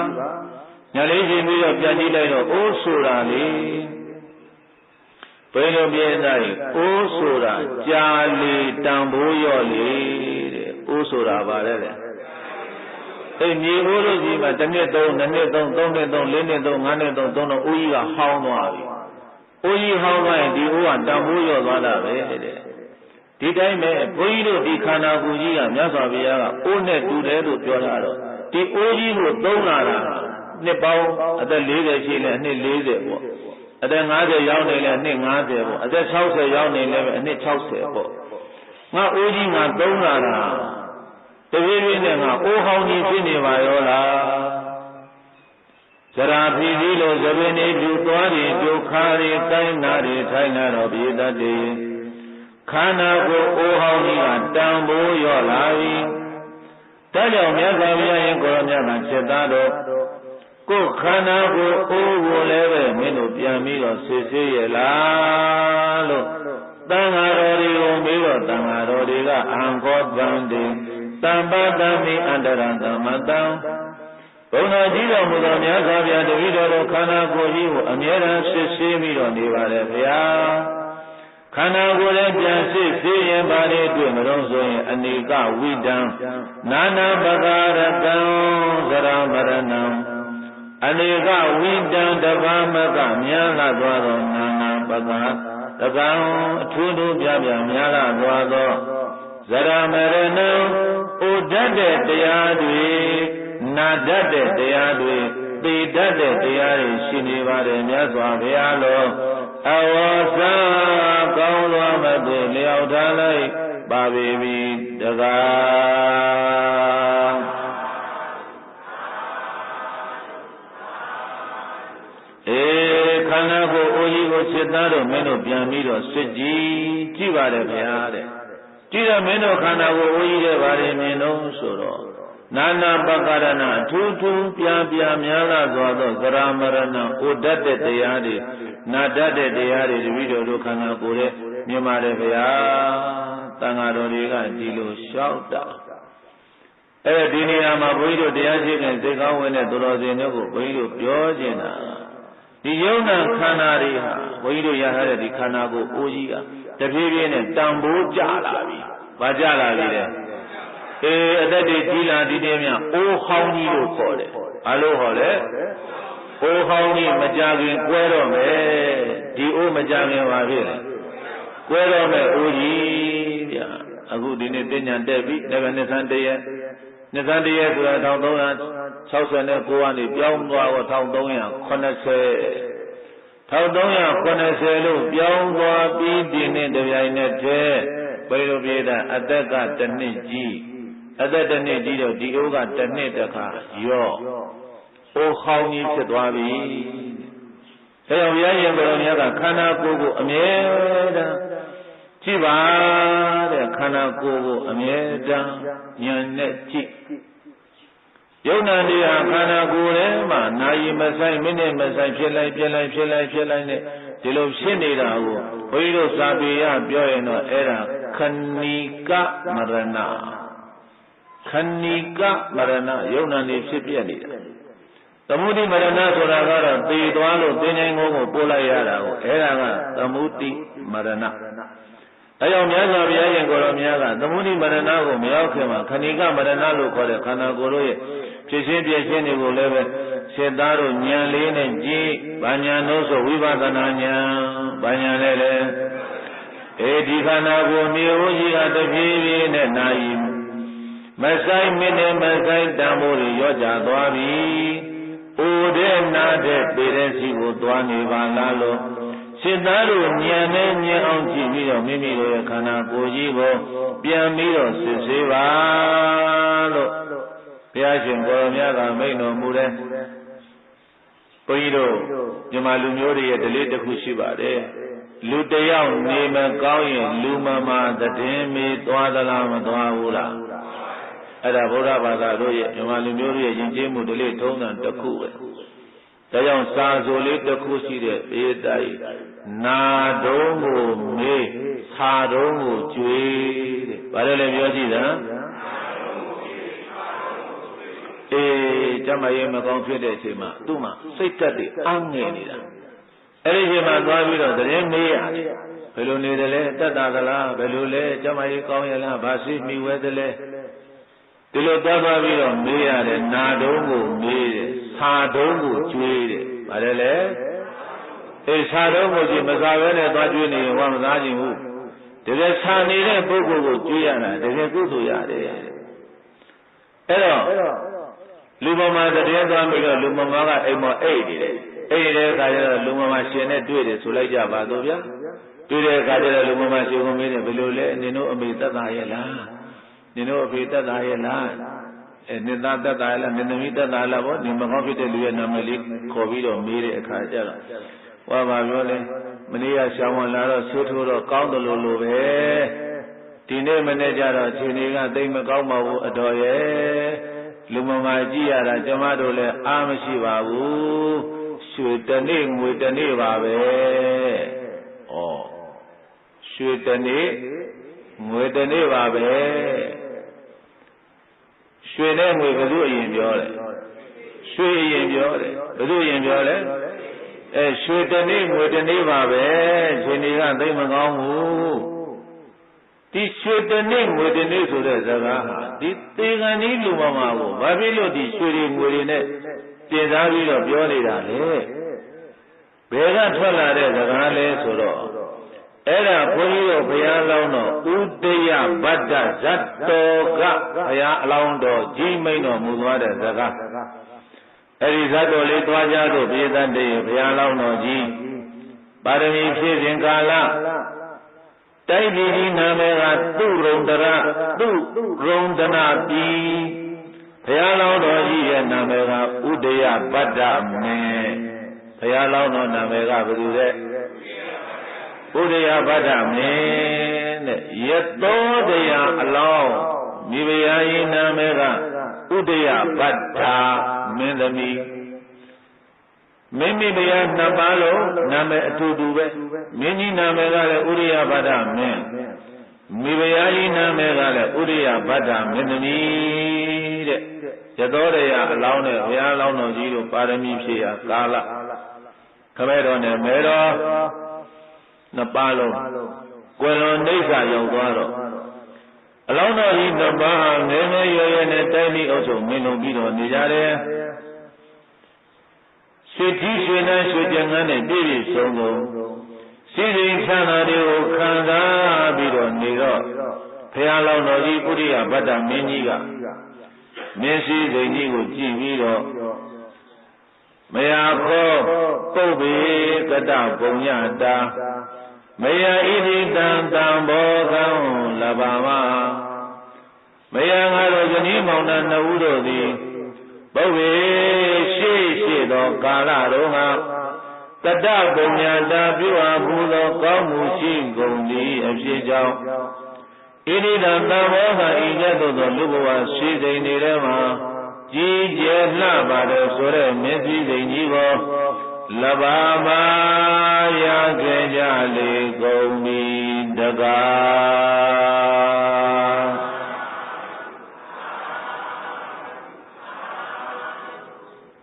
ဉာဏ်လေးရှင်ပြီးတော့ပြန်ကြည့်လိုက်တော့အိုးဆိုတာလေဘယ်လိုပြည့်နိုင်အိုးဆိုတာကြာလေတန်ဖိုးရော့လေတဲ့အိုးဆိုတာပါလေတဲ့အဲ့မြေအိုးလို့ကြီးမှာတစ်နှစ်သုံးနှစ်နှစ်သုံးသုံးနှစ်သုံးလေးနှစ်သုံးငါးနှစ်သုံးသုံးတော့အိုးကြီးကဟောင်းသွားပြီအိုးကြီးဟောင်းသွားရင်ဒီအိုးကတန်ဖိုးရော့သွားတာပဲတဲ့ဒီတိုင်းပဲဘုန်းကြီးတို့ဒီခန္ဓာကိုယ်ကြီးကမြတ်စွာဘုရားကအိုးနဲ့တူတယ်လို့ပြောတာတော့ဒီအိုးကြီးကိုသုံးလာတာနှစ်ပေါင်းအသက်40ရှိလဲအနှစ်40ပေါ့အသက်50ရောက်နေလဲအနှစ်50ပေါ့အသက်60ရောက်နေလဲအနှစ်60ပေါ့ငါအိုးကြီးငါသုံးလာတာတပြေးပြေးနဲ့ငါအိုးဟောင်းကြီးဖြစ်နေပါရောလားဇရာဖီကြီးလိုသဘင်နေပြူသွားတွေဒုက္ခတွေတိုင်းနာတွေထိုင်နာတော့ပြေတတ်တယ်ခန္ဓာကိုယ်အိုးဟောင်းကြီးကတန်ဖိုးရော့လာပြီဒါကြောင့်မြတ်စွာဘုရားရဲ့ကိုယ်တော်မြတ်ကချက်သားတော်ကိုယ်ခန္ဓာကိုယ်အိုးကိုလည်းပဲမင်းတို့ပြန်ပြီးတော့ဆေးဆေးရလားလို့တန်ဃာတော်တွေကိုမေးတော့တန်ဃာတော်တွေကအံခောတံတိတမ္ပတံမိအန္တရံသမတံဘုရားကြီးတော်မူသောမြတ်စွာဘုရားတပည့်တော်တို့ခန္ဓာကိုယ်ကြီးကိုအမြဲတမ်းစစ်ဆေးပြီးတော့နေပါတယ်ဗျာခန္ဓာကိုယ်လည်းပြန်စစ်ဆေးရင်ပါလေတွေ့မလို့ဆိုရင်အနေကဝိတံနာနာပကာရတံသရမရဏံအနေကဝိတံတဘာမကများလာသွားသောနာနာပကာတကံအထူးထူးပြပြများလာသွားသောဇရမရဏံဩတတ်တဲ့တရားတွေနာတတ်တဲ့တရားတွေသိတတ်တဲ့တရားတွေရှိနေပါတယ်မြတ်စွာဘုရားလိုအဝါစာကောင်းသောမသိလျောက်ထားလိုက်ပါပြီတကားခန္ဓာကိုယ်အိုးကြီးကိုစိတ်သားတို့မင်းတို့ပြန်ပြီးတော့စစ်ကြည့်ပါတယ်ဗျာတဲ့ကြည့်တော့မင်းတို့ခန္ဓာကိုယ်အိုးကြီးတဲ့ဗာရင်မြင်တော့ဆိုတော့နာနာပကရဏအထူးထူးပြပြများလာသောသရမရဏဩတတ်တဲ့တရားတွေနာတတ်တဲ့တရားတွေတပည့်တော်တို့ခန္ဓာကိုယ်ရဲ့မြင်ပါတယ်ဗျာတန်ဃာတော်တွေကဒီလိုလျှောက်တာဒီနေရာမှာဘုန်းကြီးတို့တရားရှိတဲ့သိကောင်းဝင်တဲ့သူတော်စင်တို့ကိုဘုန်းကြီးတို့ပြောကျင်တာ ဒီယုံနာခန္ဓာတွေဟာဘုန်းကြီးတို့ရထားတဲ့ဒီခန္ဓာကိုအိုးကြီးကတဖြည်းဖြည်းနဲ့တန်ဖိုးကျလာပြီ။ဘာကျလာပြီလဲ။အသက်တွေကြီးလာဒီတည်းများအိုးဟောင်းကြီးလို့ခေါ်တယ်။ဘာလို့ဟောလဲ။အိုးဟောင်းကြီးမကြခင်ကွဲတော့မယ်။ဒီအိုးမကြခင်ပါဖြစ်တယ်။ကွဲတော့မယ်အိုးကြီးဗျာ။အခုဒီနေ့တင်ညာတက်ပြီ။လည်းနှစ်ဆန်းတရက်နှစ်ဆန်းတရက်ဆိုတာ1369ကနေပြောင်းသွားတော့1380လို့ပြောင်းသွားပြီးဒီနေ့တပြိုင်နက်တည်းဘယ်လိုပြေးတာအသက်ကတစ်နှစ်ကြီးအသက်တစ်နှစ်ကြီးတော့ဒီအိုးကတစ်နှစ်တခါရော့အိုးဟောင်းကြီးဖြစ်သွားပြီ။ဒါကြောင့်ဘုရားရှင်ကိုယ်တော်မြတ်ကခန္ဓာကိုယ်ကိုအမြဲတမ်းကြည့်ပါတဲ့ခန္ဓာကိုယ်ကိုအမြဲတမ်းဉာဏ်နဲ့ကြည့်ယုံနာတရားခန္ဓာကိုယ်ထဲမှာနာယီမဆိုင်မိနစ်မဆိုင်ဖြစ်လိုက်နဲ့ဒီလိုဖြစ်နေတာကိုဘုန်းကြီးတို့စာပေရပြောရင်တော့အဲ့ဒါခဏီကမရဏယုံနာနေဖြစ်ပြနေတာသမုဒိမရဏဆိုတာကတော့သေသွားလို့သင်္ချိုင်းကိုပို့လိုက်ရတာကိုအဲ့ဒါကသမုဒိမရဏအဲကြောင့်မြတ်စွာဘုရားရှင်ကိုယ်တော်များကသမုဒိမရဏကိုမရောက်ခင်မှာခဏီကမရဏလို့ခေါ်တဲ့ခန္ဓာကိုယ်တို့ရဲ့ဖြစ်ရှင်းပြည့်ရှင်းတွေကိုလည်းပဲစေသားတို့ဉာဏ်လေးနဲ့ကြည့်။ဘာဉာဏ်လို့ဆိုဝိပဿနာဉာဏ်။ဘာဉာဏ်လဲလေ။ဒီခန္ဓာကိုယ်မျိုးကြီးကတဖြည်းဖြည်းနဲ့နာယီမဆိုင်မိနစ်မဆိုင်တန်ဖိုးတွေရော့ကြသွားပြီ။အိုတဲ့နာတဲ့ပေတဲ့စီကိုသွားနေပါလားလို့စေသားတို့ဉာဏ်နဲ့ဉာဏ်အောင်ကြည့်ပြီးတော့မိမိတို့ရဲ့ခန္ဓာကိုယ်ကြီးကိုပြန်ပြီးတော့စစ်ဆေးပါလို့ဘုရားရှင်ကိုယ်တော်မြတ်ကမိန့်တော်မူတဲ့ဘုန်းကြီးတို့မြန်မာလူမျိုးတွေရဲ့ဓလေ့တစ်ခုရှိပါတယ်လူတယောက်နေမကောင်းရင်လူမမာသတင်းမေးသွားသလားမသွားဘူးလားအဲ့ဒါဗုဒ္ဓဘာသာတို့ရဲ့မြန်မာလူမျိုးတွေရဲ့ယဉ်ကျေးမှုဓလေ့ထုံးစံတစ်ခုပဲဒါကြောင့်စာဆိုလေးတစ်ခုရှိတဲ့ဧတိုင်နာတုံးကိုမေးစာတုံးကိုကြွေးတဲ့ဘာလဲလဲပြောကြည့်တာကျမရေးမကောင်းဖြစ်တဲ့အချိန်မှာသူ့မှာစိတ်ဓာတ်တွေအားငယ်နေတာအဲ့ဒီအချိန်မှာသွားပြီးတော့သတင်းမေးရတယ်ဘယ်လိုနေတယ်လဲတက်တာသလားဘယ်လိုလဲကျမရေးကောင်းရလားဘာရှိမိဝဲတယ်လဲဒီလိုသွားပြီးတော့မေးရတယ်နာတုံးကိုမေးတယ်စာတုံးကိုကျွေးတယ်ဗါတယ်လေစာတုံးကိုကြည့်မစားဘဲနဲ့သွားကျွေးနေရင်ဝမ်းမစားခြင်းဘူးတကယ်စာနေတဲ့ပုဂ္ဂိုလ်ကိုကျွေးရတာတကယ်ကုသိုလ်ရတယ်အဲ့တော့လူမမာသတင်းသွားပြီးတော့လူမမာကအိမ်မောအိတ်နေတယ်အိတ်တဲ့အခါကျတော့လူမမာရှင်နဲ့တွေ့တယ်ဆိုလိုက်ကြပါတော့ဗျာတွေ့တဲ့အခါကျတော့လူမမာရှင်ကမေးတယ်ဘယ်လိုလဲနင်တို့အမေသက်သာရဲ့လားနင်တို့အဖေသက်သာရဲ့လားနင်သားသက်သာရဲ့လားနင်သမီးသက်သာလားဗောဒီမကောင်းဖြစ်တဲ့လူရဲ့နာမည်လေးခေါ်ပြီးတော့မေးတဲ့အခါကျတော့ဟောပါပြောလဲမနေ့ကရှောင်းဝင်လာတော့ဆွေးထိုးတော့ကောင်းတယ်လို့ပဲဒီနေ့မနေ့ကျတော့ခြေနေကသိမကောင်းပါဘူးအတော်ရဲ့လူမမာကြည့်ရတာကျမတို့လည်းအားမရှိပါဘူးရွှေတနေ့ငွေတနေ့ပါပဲဩရွှေတနေ့ငွေတနေ့ပါပဲရွှေနဲ့ငွေဘယ်သူအရင်ပြောလဲရွှေအရင်ပြောတယ်ဘယ်သူအရင်ပြောလဲရွှေတနေ့ငွေတနေ့ပါပဲခြေနေကသိမကောင်းဘူးဒီရွှေတနေ့ငွေတနေ့ဆိုတဲ့စကားဟာဒီသေကံဤလူမမာကိုဘာဖြစ်လို့ဒီရွှေတွေငွေတွေနဲ့တင်စားပြီးတော့ပြောနေတာလဲဘယ်ကထွက်လာတဲ့စကားလဲဆိုတော့အဲ့ဒါဘုန်းကြီးတို့ဘုရားလောင်းတော်ဥဒယဗတ္တဇတ်တော်ကဘုရားအလောင်းတော်ကြီးမိန်တော်မူသွားတဲ့စကားအဲ့ဒီဇတ်တော်လေးတွားကြသို့ပြည်သက်တဲ့ဘုရားလောင်းတော်ကြီးပါရမီဖြည့်ခြင်းကာလတိုက်ပြည်ဒီနာမည်ကသူရုံတရသူရုံတနာပြည်ဘုရားလောင်းတော်ကြီးရဲ့နာမည်ကဥဒယဗတ္တမေဘုရားလောင်းတော်နာမည်ကဘယ်သူလဲဥဒယဗတ္တမေတဲ့ယသောတရားအလောင်းမိဖုရားကြီးနာမည်ကဥဒယဗတ္တမင်းသမီးမိမိဘုရားနှစ်ပါးလုံးနာမည်အတူတူပဲမင်းကြီးနာမည်ကလည်းဥရိယဗတ္တမင်းမိဖုရားကြီးနာမည်ကလည်းဥရိယဗတ္တမင်းသမီးတဲ့ယသောတရားအလောင်းနဲ့ဘုရားအလောင်းတော်ကြီးတို့ပါရမီဖြည့်ရကာလခ ခမဲတော်နဲ့မဲတော်နှစ်ပါးလုံးကွယ်လွန်နှိမ့်စာရောက်သွားတော့အလောင်းတော်ကြီးနှစ်ပါးငယ်ငယ်ရွယ်ရွယ်နဲ့တိုင်းပြည်အုပ်ချုပ်မင်းလုံးပြီးတော့နေကြတယ်ရွှေကြီးရွှေနှမ်းရွှေကြံငန်းနဲ့ပြည့်ပြည့်စုံစုံစီရင်ချမ်းသာတွေကိုခံစားပြီးတော့နေတော့ဘုရားလောင်းတော်ကြီးပုရိယဗတ္တမင်းကြီးကမင်းစည်းစိမ်ကြီးကိုကြည့်ပြီးတော့မယာခောပုပ္ပေကတပုံညတာမယာဣတိတံတံဘောကံလဘာမမယာငါတို့ဇနီးမောင်နှံနှစ်ဦးတို့သည်ပုပ္ပေရှိသောကာလတော်ဟာကတပုံညတာပြုအပ်ဘူးသောကောင်းမှုရှိကုန်သည်အဖြစ်ကြောင့်ဣတိတံတံဘောကဤကဲ့သို့သောလူဘဝရှိစိမ်နေတဲ့မှာကြီးကျယ်လှပါတယ်ဆိုတဲ့မျက်စိစိမ်ကြီးကိုလဘာမာရခဲ့ကြလေကုန်ပြီတကား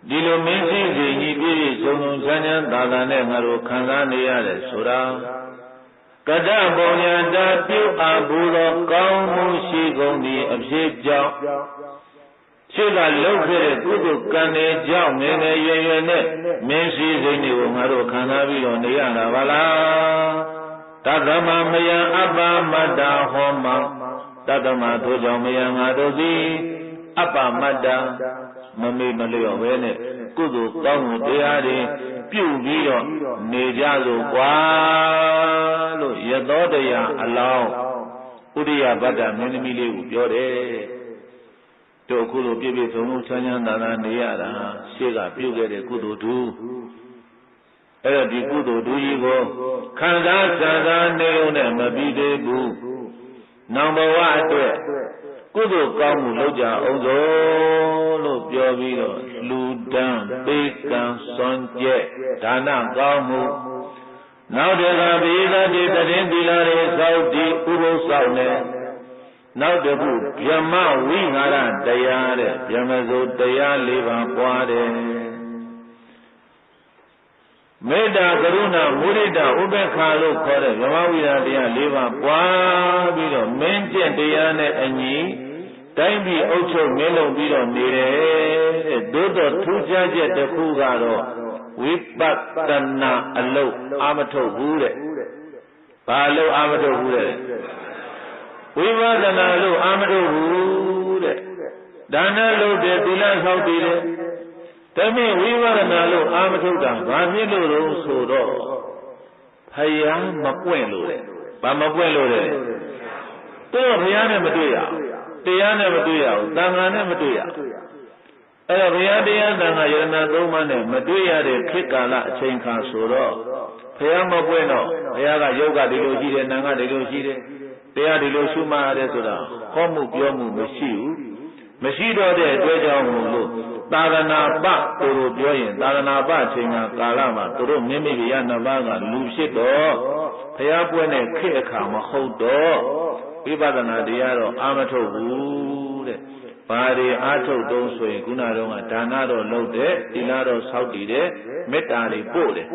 ဒီလိုမျက်စိစိမ်ကြီးပြည့်စုံစုံချမ်းချမ်းသာသာနဲ့ငါတို့ခံစားနေရတယ်ဆိုတာကတပုံညာတာပြုအပ်ဘူးသောကောင်းမှုရှိကုန်သည်အဖြစ်ကြောင့်ရှေ့ကလှုပ်ခဲ့တဲ့ကုသိုလ်ကံတွေကြောင့်ငယ်ငယ်ရွယ်ရွယ်နဲ့မင်းစည်းစိမ်တွေကိုငါတို့ခံစားပြီးတော့နေရတာပါလားတသမမယံအပ္ပမတ္တဟောမတသမထိုကြောင့်မယံငါတို့သည်အပ္ပမတ္တမမေ့မလျော့ပဲနဲ့ကုသိုလ်ကောင်းမှုတရားတွေပြုပြီးတော့နေကြလို့ကွာလို့ယသောတရားအလောင်းဥရိယဗတ္တမင်းသမီးလေးကိုပြောတယ်တို့အခုလိုပြည့်ပြည့်စုံစုံချမ်းချမ်းသာသာနေရတာရှေ့ကပြုခဲ့တဲ့ကုသိုလ်တူအဲ့တော့ဒီကုသိုလ်တူကြီးကိုခံစားနေုံနဲ့မပြီးသေးဘူးနောင်ဘဝအတွက်ကုသိုလ်ကောင်းမှုလုပ်ကြအောင်စို့လို့ပြောပြီးတော့လူတန်းပေးကံစွန့်ကြဲဒါနကောင်းမှုနောက်တကဘေးသားတွေတည်သီလတွေစောင့်တည်ဥပုသ်ဆောင်နေနောက်တစ်ခုဗြဟ္မဝိဟာရတရားတဲ့ဗြဟ္မစိုးတရား၄ပါးပွားတယ်မေတ္တာကရုဏာမုဒိတာဥပေက္ခလို့ခေါ်တဲ့ဗြဟ္မဝိဟာရတရား၄ပါးပွားပြီးတော့မင်းကျင့်တရားနဲ့အညီတိုင်းပြည်အုပ်ချုပ်မင်းလုံးပြီးတော့နေတယ်သို့တော့ထူးခြားချက်တစ်ခုကတော့ဝိပဿနာအလုပ်အာမထုတ်ဘူးတဲ့ဘာလို့အာမထုတ်ဘူးတဲ့ဝိပဿနာလို့အာမထုတ်ဘူးတဲ့ဒါနလုပ်တယ်သီလဆောက်တည်တယ်ဒါပေမဲ့ဝိပဿနာလို့အာမထုတ်တာဘာဖြစ်လို့လဲဆိုတော့ဖယားမပွင့်လို့တဲ့ဘာမပွင့်လို့တဲ့တော့ဖယားနဲ့မတွေ့ရတရားနဲ့မတွေ့ရဘူးသံဃာနဲ့မတွေ့ရအဲ့တော့ဘုရားတရားသံဃာယရဏသုံးပါးနဲ့မတွေ့ရတဲ့ခေတ်ကာလအချိန်ခါဆိုတော့ဘုရားမပွင့်တော့ဘုရားကယုတ်ကဒီလိုရှိတယ်နာငါဒီလိုရှိတယ်တရားဒီလိုရှုမှတ်ရတယ်ဆိုတာဟောမှုပြောမှုမရှိဘူးမရှိတော့တဲ့အတွက်ကြောင့်မို့လို့သာသနာပသူတို့ပြောရင်သာသနာပအချိန်ကကာလမှာသူတို့မိမိရနှစ်ပါးကလူဖြစ်တော့ဘုရားပွင့်တဲ့ခေတ်အခါမဟုတ်တော့ဝိပဿနာတရားတော့အာမထုတ်ဘူးတဲ့ဘာတွေအားထုတ်တုံးဆိုရင်ခုနတော့ကဒါနတော့လုပ်တယ်သီလတော့ဆောက်တည်တယ်မေတ္တာတွေပို့တယ်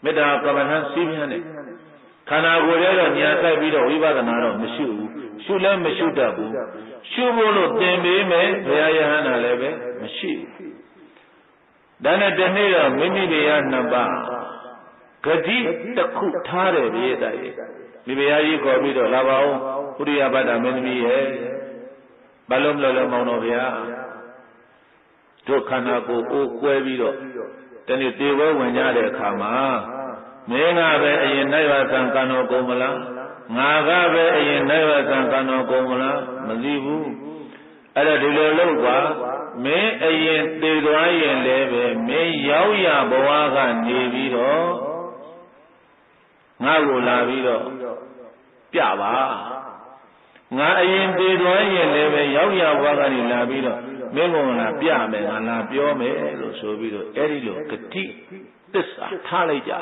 မေတ္တာကမ္မထာစီးပြန်တယ်ခန္ဓာကိုယ်ရဲ့တော့ညာဆိုင်ပြီးတော့ဝိပဿနာတော့မရှိဘူးရှုလည်းမရှုတတ်ဘူးရှုဖို့လို့သင်ပေးမယ်ဘုရားယဟန္တာလည်းပဲမရှိဘူးဒါနဲ့တနေ့တော့မိမိတရားနှစ်ပါးဂတိတစ်ခုထားတယ်ပြည့်တဲ့မိဖုရားကြီးခေါ်ပြီးတော့လာပါဦးဥရိယဗတ္တမင်းသမီးရဲ့ဘာလို့မလို့လဲမောင်တော်ဗျာတို့ခန္ဓာကိုယ်အိုးကွဲပြီးတော့တနေ့တေဝဲဝင်ကြတဲ့အခါမှာမင်းကပဲအရင်နိုင်ဝဆံကံတော်ကုန်မလားငါကပဲအရင်နိုင်ဝဆံကံတော်ကုန်မလားမသိဘူးအဲ့ဒါဒီလိုလုပ်ပါမင်းအရင်သေသွားရင်လည်းပဲမင်းရောက်ရဘဝကနေပြီးတော့ငါ့ကိုလာပြီးတော့ပြပါငါအရင်သေသွားရင်လည်းပဲရောက်ရဘဝကနေလာပြီးတော့မင်းကလာပြမယ်ငါလာပြောမယ်လို့ဆိုပြီးတော့အဲ့ဒီလိုဂတိသစ္စာထားလိုက်ကြ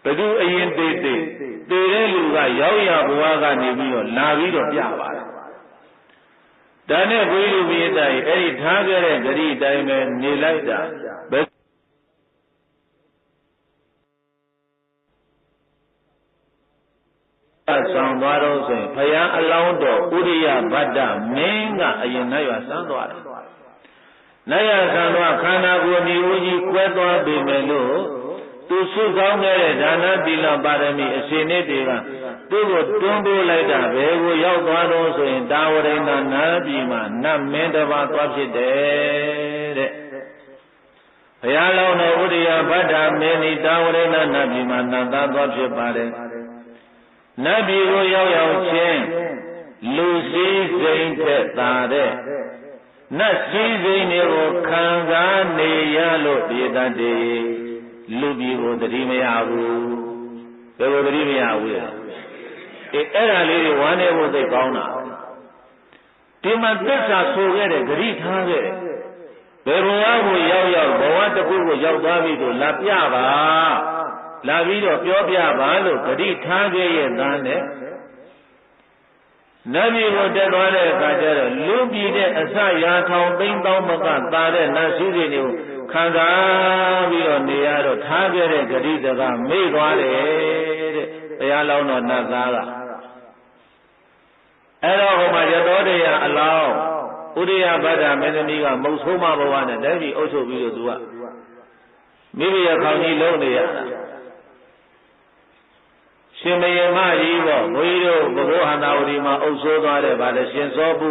ဘယ်သူအရင်သေတဲ့လူကရောက်ရဘဝကနေပြီးတော့လာပြီးတော့ပြပါတယ်ဒါနဲ့ဘုရားမိတ်တိုင်းအဲ့ဒီထားခဲ့တဲ့ဂတိတိုင်းပဲနေလိုက်တာဘယ် ဆောင်သွားတော့ဆိုရင်ဘုရားအလောင်းတော်ဥရိယဗတ္တမင်းကအရင်နတ်ရွာဆန်းသွားတယ်နတ်ရွာဆန်းသွားခန္ဓာကိုယ်ဒီဦးကြီးကွဲသွားပြီမယ်လို့သူစုကောင်းခဲ့တဲ့ဒါနသီလပါရမီအရှင်နေတွေကသူ့ကိုတွန်းပို့လိုက်တာဘယ်ကိုရောက်သွားတော့ဆိုရင်တာဝရိန္ဒနာပြည်မှာနတ်မင်းတစ်ပါးသွားဖြစ်တယ်တဲ့ဘုရားလောင်းတော်ဥရိယဗတ္တမင်းဤတာဝရိန္ဒနာပြည်မှာနတ်သားသွားဖြစ်ပါတယ်နတ်ပြည်ကိုရောက်ချင်းလူစည်းစိမ်သက်သာတဲ့နတ်စည်းစိမ်တွေကိုခံစားနေရလို့ပြည်တတ်တယ်လူပြည်ကိုတတိမရဘူးဘယ်ကိုတတိမရဘူးလဲအဲ့ဒါလေးတွေဝမ်းနေဖို့သိကောင်းတာဒီမှာသစ္စာဆိုခဲ့တဲ့ဂရိထားခဲ့ဘယ်ဘဝကိုရောက်ဘဝတစ်ခုကိုရောက်သွားပြီဆိုလာပြပါလာပြီးတော့ပြောပြပါလို့ဂရိထားခဲ့ရဲ့သားနဲ့နတ်ပြည်ကိုတက်သွားတဲ့အခါကျတော့လူပြည်တဲ့အစရာထောင်သိန်းပေါင်းမကသာတဲ့နတ်စည်းစိမ်တွေကိုခံစားပြီးတော့နေရတော့ထားခဲ့တဲ့ဂရိစကားမေ့သွားတယ်တဲ့ဘုရားလောင်းတော်နတ်သားကအဲ့တော့ဟိုမှာရသောတရားအလောင်းဥရိယဗတ္တမင်းသမီးကမုတ်ဆိုးမဘဝနဲ့တိုင်းပြည်အုပ်ချုပ်ပြီးတော့သူကမိမိရဲ့ခေါင်းကြီးလုံးနေရတာရှင်မယမကြီးပေါ့ဘုန်းကြီးတို့ဘဂဝဟန္တာဝတီမှာအုပ်ဆိုးသွားတဲ့ဗာလေရှင်စောပု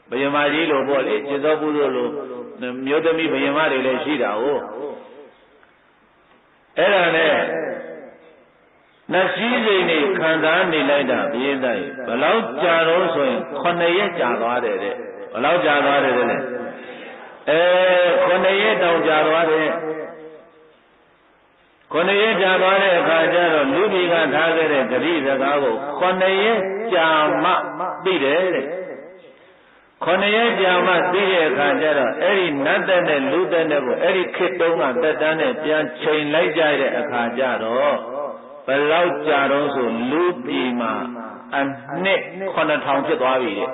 ဘယမကြီးလိုပေါ့လေရှင်စောပုတို့လိုမျိုးသမီးဘယမတွေလည်းရှိတာဟုတ်အဲ့ဒါနဲ့နတ်စည်းစိမ်တွေခံစားနေလိုက်တာဘုရင်သားဘယ်လောက်ကြာတော့ဆိုရင်9ရက်ကြာသွားတယ်တဲ့ဘယ်လောက်ကြာသွားတယ်လဲ9ရက်တောင်ကြာသွားတယ်9ရက်ကြာသွားတဲ့အခါကျတော့လူပြည်ကထားခဲ့တဲ့ဂရိစကားကို9ရက်ကြာမှသိတယ်တဲ့9ရက်ကြာမှသိတဲ့အခါကျတော့အဲ့ဒီနတ်တဲ့နဲ့လူတဲ့နဲ့ကိုအဲ့ဒီခေတ်တုန်းကတက်တန်းနဲ့ပြန်ချိန်လိုက်ကြတဲ့အခါကျတော့ဘယ်လောက်ကြာတော့ဆိုလူပြည်မှာအနှစ်9000ဖြစ်သွားပြီတဲ့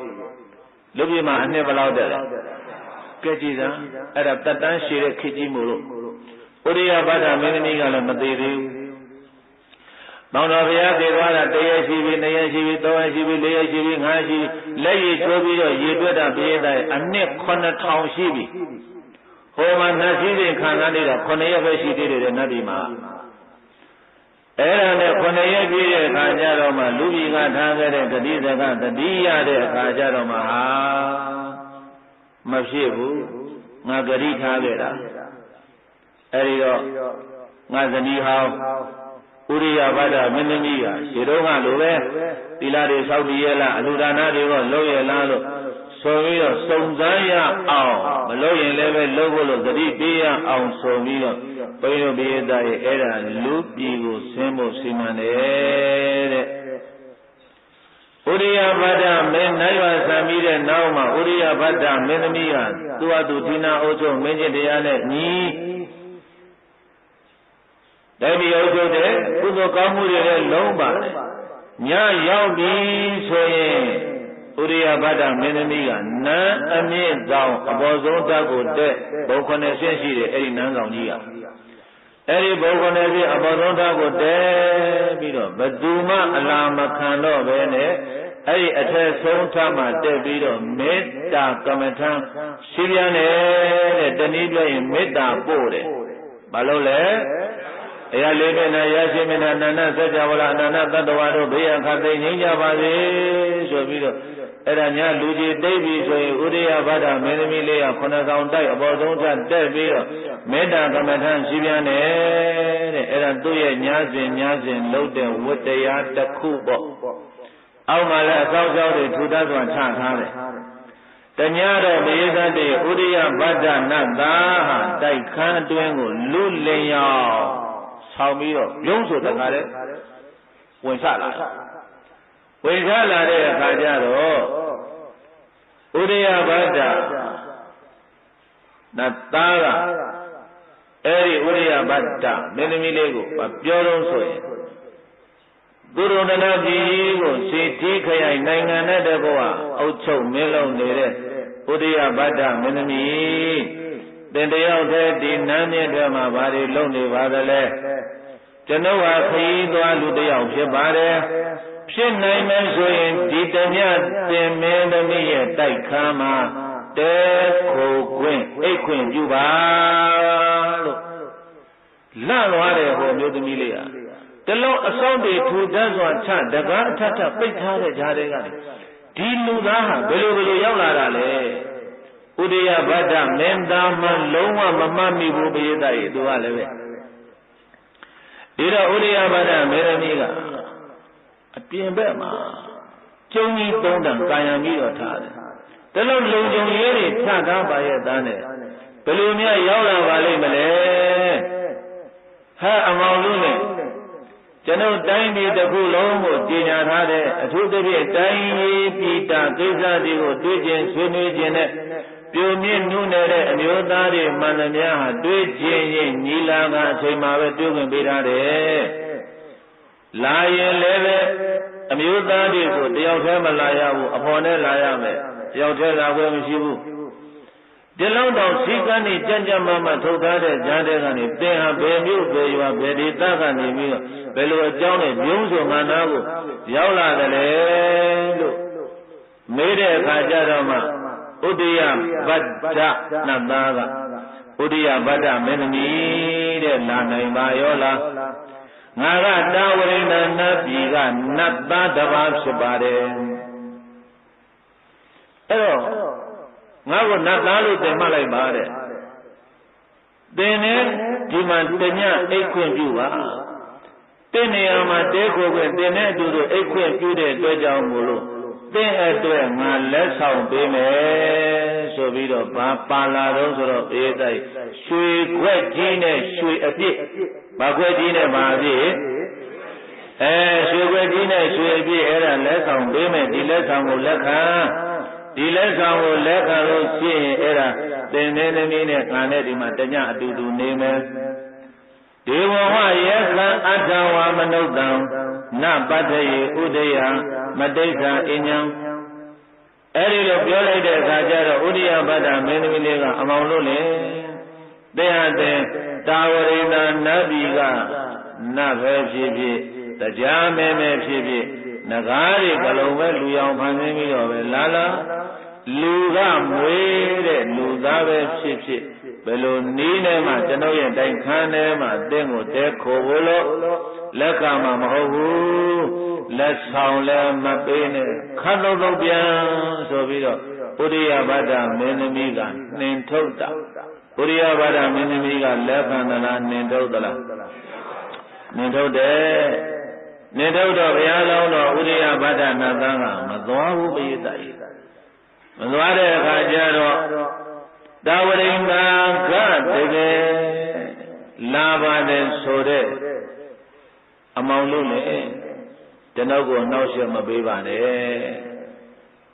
လူပြည်မှာအနှစ်ဘယ်လောက်တက်လဲကဲကြည်စမ်းအဲ့ဒါတက်တန်းရှည်တဲ့ခေတ်ကြီးမို့လို့ဥရိယဗတ္တမင်းသမီးကလည်းမသေးသေးဘူး။မောင်တော်ဘုရားတည်သွားတာ1ရက်ရှိပြီ2ရက်ရှိပြီ3ရက်ရှိပြီ4ရက်ရှိပြီ5ရက်ရှိပြီလက်ရည်ချိုးပြီးတော့ရေတွက်တာပြည့်တဲ့အနှစ်9000ရှိပြီ။ဟိုမှာနတ်စည်းစိမ်ခံစားနေတာ9ရက်ပဲရှိသေးတယ်နတ်ပြည်မှာ။အဲ့ဒါနဲ့9ရက်ပြည့်တဲ့အခါကျတော့မှလူကြီးကထားခဲ့တဲ့ဂတိစကားတတိရတဲ့အခါကျတော့မှဟာမဖြစ်ဘူးငါဂတိထားခဲ့တာအဲ့ဒီတော့ငါဇနီးဟောင်းဥရိယဗတ္တမင်းသမီးကခြေတော်ကလိုပဲသီလတွေဆောက်တည်ရလားအလှူဒါနတွေကလုပ်ရလားလို့ဆိုပြီးတော့စုံစမ်းရအောင်မလုပ်ရင်လည်းပဲလုပ်ဖို့လို့ဂတိပေးရအောင်ဆိုပြီးတော့ဘိယပိယတရဲ့အဲ့ဒါလူပြည်ကိုဆင်းဖို့စီမံတယ်တဲ့ဥရိယဗတ္တမင်းနိုင်ဝဆံပြီးတဲ့နောက်မှာဥရိယဗတ္တမင်းသမီးကသူ့အတူဒီနာအုပ်ချုပ်မင်းကြီးတရားနဲ့ညီတိုင်းပြည်အုပ်ချုပ်တဲ့ကုသိုလ်ကောင်းမှုတွေလည်းလုံးပါတယ်ညရောက်ပြီဆိုရင်ဥရိယဗတ္တမင်းသမီးကနန်းအမြင့်ဆောင်အပေါ်ဆုံးဓာတ်ကိုတက်ဘုံ9ဆင့်ရှိတယ်အဲ့ဒီနန်းဆောင်ကြီးကအဲ့ဒီဘုံ9ဆင့်အပေါ်ဆုံးဓာတ်ကိုတက်ပြီးတော့ဘသူမှအလားမခံတော့ပဲနဲ့အဲ့ဒီအထက်ဆုံးထပ်မှတက်ပြီးတော့မေတ္တာကမ္မထံရှိပြန်တယ်တဲ့တနည်းပြောရင်မေတ္တာပို့တယ်ဘာလို့လဲအရာလေးမျက်နှာရရှိမျက်နှာအနန္တစัจ java လာအနန္တတတ္တဝါတို့ဘေးရန်ခတ်သိငြိမ်းကြပါစေဆိုပြီးတော့အဲ့ဒါညာလူကြီးတိတ်ပြီဆိုရင်ဥရိယဗတ္တမင်းသမီးလေးက9000တိုက်အပေါ်ဆုံးတက်ပြီးတော့မေတ္တာကမ္မထံရှိပြန်တယ်တဲ့အဲ့ဒါသူ့ရဲ့ညာစဉ်လုပ်တဲ့ဝတ္တရားတစ်ခုပေါ့အောက်မှာလည်းအသောက်ကြောက်တွေထူထပ်စွာချထားတယ်တညတော့မေသတ္တေဥရိယဗတ္တနတ်သားဟာတိုက်ခန်းအတွင်းကိုလူလင်ရောက်ဆောင်းပြီးတော့ပြုံးဆိုတခါလဲဝင်ချလာတဲ့အခါကျတော့ဥရိယဗတ္တနတ်သားကအဲ့ဒီဥရိယဗတ္တမင်းသမီးလေးကိုပြောတော့ဆိုရင်သူရုံတနာပြည်ကြီးကိုစေတီးခရိုင်နိုင်ငံနဲ့တကွာအုပ်ချုပ်မင်းလုံးနေတဲ့ဥရိယဗတ္တမင်းသမီးတင်တယောက်တည်းဒီနန်းမြင့်တွေမှာဘာတွေလုပ်နေပါသလဲကျွန်ုပ်ဟာခရီးသွားလူတယောက်ဖြစ်ပါတယ် ဖြစ်နိုင်မယ်ဆိုရင်ဒီတညတင်မင်းသမီးရဲ့တိုက်ခန်းမှာတဲခိုခွင့်အိတ်ခွင့်ပြုပါလို့လန့်သွားတယ်ဟိုမျိုးသမီးလေးဟာတလုံးအစောင့်တွေထူထမ်းစွာချတကားအထက်ထပ်ပိတ်ထားတဲ့ကြားထဲကနေဒီလူသားဟာဘယ်လိုရောက်လာတာလဲဥဒိယဗဒ္ဒမင်းသားမှလုံးဝမမှတ်မိဘူးပိယတရေသူကလည်းပဲဒီတော့ဥဒိယဗဒ္ဒမင်းသမီးကအပြင်ဘက်မှာကျုံကြီးသုံးတန်ကာယံပြီးတော့ထားတယ်တလုံးလုံခြုံရေးတွေဖြတ်ထားပါရဲ့သားနဲ့ဘယ်လိုများရောက်လာပါလိမ့်မလဲဟာအမောင်လို့နဲ့ကျွန်ုပ်တိုင်းပြည်တစ်ခုလုံးကိုကြီးညာထားတဲ့အထူးသဖြင့်တိုင်းပြည်ပြည်တာကိစ္စတွေကိုတွေ့ကျင်ဆွေးနွေးခြင်းနဲ့ပြိုမြင့်နုနယ်တဲ့အမျိုးသားတွေမှန်သမျှဟာတွေ့ကျင်ရင်ညီလာခံအချိန်မှာပဲတွေ့ခွင့်ပေးထားတယ်။လာရင်လည်းပဲအမျိုးသားတွေကိုတယောက်တည်းမလာရဘူးအဖော်နဲ့လာရမယ်။တယောက်တည်းလာခွင့်မရှိဘူး။ဒီလောက်တော့စီကံနေကြံ့ကြံ့မှထုတ်ထားတဲ့ဈာတဲ့ကနေသင်ဟာဘယ်မျိုးဘယ်ရွာဘယ်ဒေသကနေပြီးတော့ဘယ်လိုအကြောင်းနဲ့မျိုးစုံမှန်သားကိုရောက်လာတယ်လေလို့မေးတဲ့အခါကျတော့မှဥဒိယဗဒ္ဒနတ်သားကဥဒိယဗဒ္ဒမင်းသမီးတဲ့လာနိုင်ပါရောလားငါကတာဝရိန္ဒနတ်ပြည်ကနတ်သားတစ်ပါးဖြစ်ပါတယ်အဲ့တော့ငါ့ကိုနတ်သားလို့သင်မှတ်လိုက်ပါတဲ့သင်နဲ့ဒီမှာတညအိတ်ခွင့်ပြုပါတင့်နေရာမှာတဲခိုခွင့်သင်နဲ့အတူတူအိတ်ခွင့်ပြုတဲ့အတွက်ကြောင့်မို့လို့သင်အတွက်ငါလက်ဆောင်ပေးမယ်ဆိုပြီးတော့ဘာပါလာတော့ဆိုတော့အေးတိုက်ရွှေခွက်ကြီးနဲ့ရွှေအပြည့်ဘာခွက်ကြီးနဲ့ဘာအပြည့်ရွှေခွက်ကြီးနဲ့ရွှေအပြည့်အဲ့ဒါလက်ဆောင်ပေးမယ်ဒီလက်ဆောင်ကိုလက်ခံဒီလက်ဆောင်ကိုလက်ခံလို့ရှိရင်အဲ့ဒါသင်နေသမီးနဲ့ခံတဲ့ဒီမှာတညအတူတူနေမယ်ဒေဝဝယေခံအထဝမနုဿံနပတ္ထေဥဒယမတိဋ္ဌာအညံအဲ့ဒီလိုပြောလိုက်တဲ့အခါကျတော့ဥဒိယဗဒ္ဒမင်းသမီးလေးကအမောင်လို့လေသင်ဟာတာဝရိန္ဒနတ်ပြည်ကနတ်ပဲဖြစ်ဖြစ်တရားမဲမဲဖြစ်ဖြစ်နဂါးတွေကလုံးပဲလူရောင်ဖန်ဆင်းပြီးတော့ပဲလာလာလူကမွေးတဲ့လူသားပဲဖြစ်ဖြစ်ဘယ်လိုနည်းနဲ့မှကျွန်ုပ်ရဲ့တိုင်ခန်းထဲမှာအသင်ကိုတဲခိုဖို့လို့လက်ကမှမဟုတ်ဘူးလက်ဆောင်လည်းမပေးနဲ့ခတ်တော့ပြန်ဆိုပြီးတော့ဥဒိယဗဒ္ဒမင်းသမီးကနှင်ထုတ်တာဥဒိယဗဒ္ဒမင်းသမီးကလက်ခံသလားနှင်ထုတ်သလားနှင်ထုတ်တယ်နေတော့ဘုရားလောင်းတော်ဥရိယဗဒ္ဒနာသံကမသွားဘူးပိယတရေမသွားတဲ့အခါကျတော့တာဝရိန္ဒာကတကယ်လာပါတယ်ဆိုတဲ့အမောင်လို့လေကျွန်ုပ်ကိုနှောက်ယှက်မပေးပါနဲ့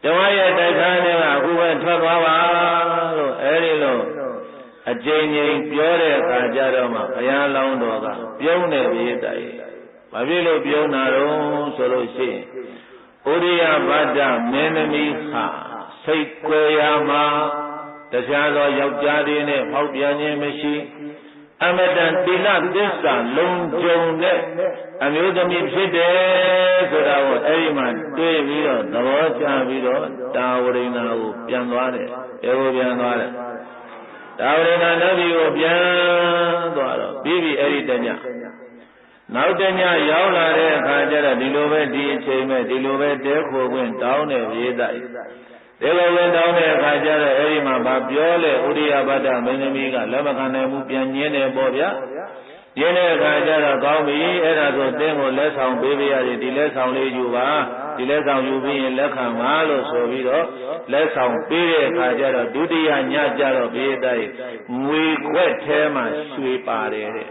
တဝါရဲ့တိုက်ခန်းထဲကအခုပဲထွက်သွားပါလို့အဲဒီလိုအကြိမ်ကြိမ်ပြောတဲ့အခါကျတော့မှဘုရားလောင်းတော်ကပြုံးတယ်ပိယတရေဘာဖြစ်လို့ပြုံးတာတော့ဆိုလို့ရှိရင်ဥရိယဗဒ္ဒမင်းသမီးဟာစိတ်ကွယ်ရာမှာတရားသောယောက်ျားတွေနဲ့ဖောက်ပြန်ခြင်းမရှိအမတန်တိလသစ္စာလုံခြုံတဲ့အမျိုးသမီးဖြစ်တယ်ဆိုတာကိုအဲဒီမှာတွေ့ပြီးတော့သဘောကျပြီးတော့တာဝရိန္ဒာကိုပြန်သွားတယ်။အဲကိုပြန်သွားတယ်။တာဝရိန္ဒာနတ်ပြည်ကိုပြန်သွားတော့ပြီးပြီအဲဒီတညနောက်တညရောက်လာတဲ့အခါကျတော့ဒီလိုပဲဒီအချိန်ပဲဒီလိုပဲတဲခိုခွင့်တောင်းတယ်ပြေးတိုက်ဒီလိုပဲတောင်းတဲ့အခါကျတော့အဲဒီမှာဗာပြောလေဥရိယဗဒ္ဒမင်းသမီးကလက်မခံနိုင်ဘူးပြန်ညင်းတယ်ပေါ့ဗျာညင်းတဲ့အခါကျတော့ကောင်းပြီအဲ့ဒါဆိုတင်းကိုလက်ဆောင်ပေးပြရတယ်ဒီလက်ဆောင်လေးယူပါဒီလက်ဆောင်ယူပြီးရင်လက်ခံပါလို့ဆိုပြီးတော့လက်ဆောင်ပေးတဲ့အခါကျတော့ဒုတိယညကျတော့ပြေးတိုက်ငွေခွက်ထဲမှာရွှေပါတယ်တဲ့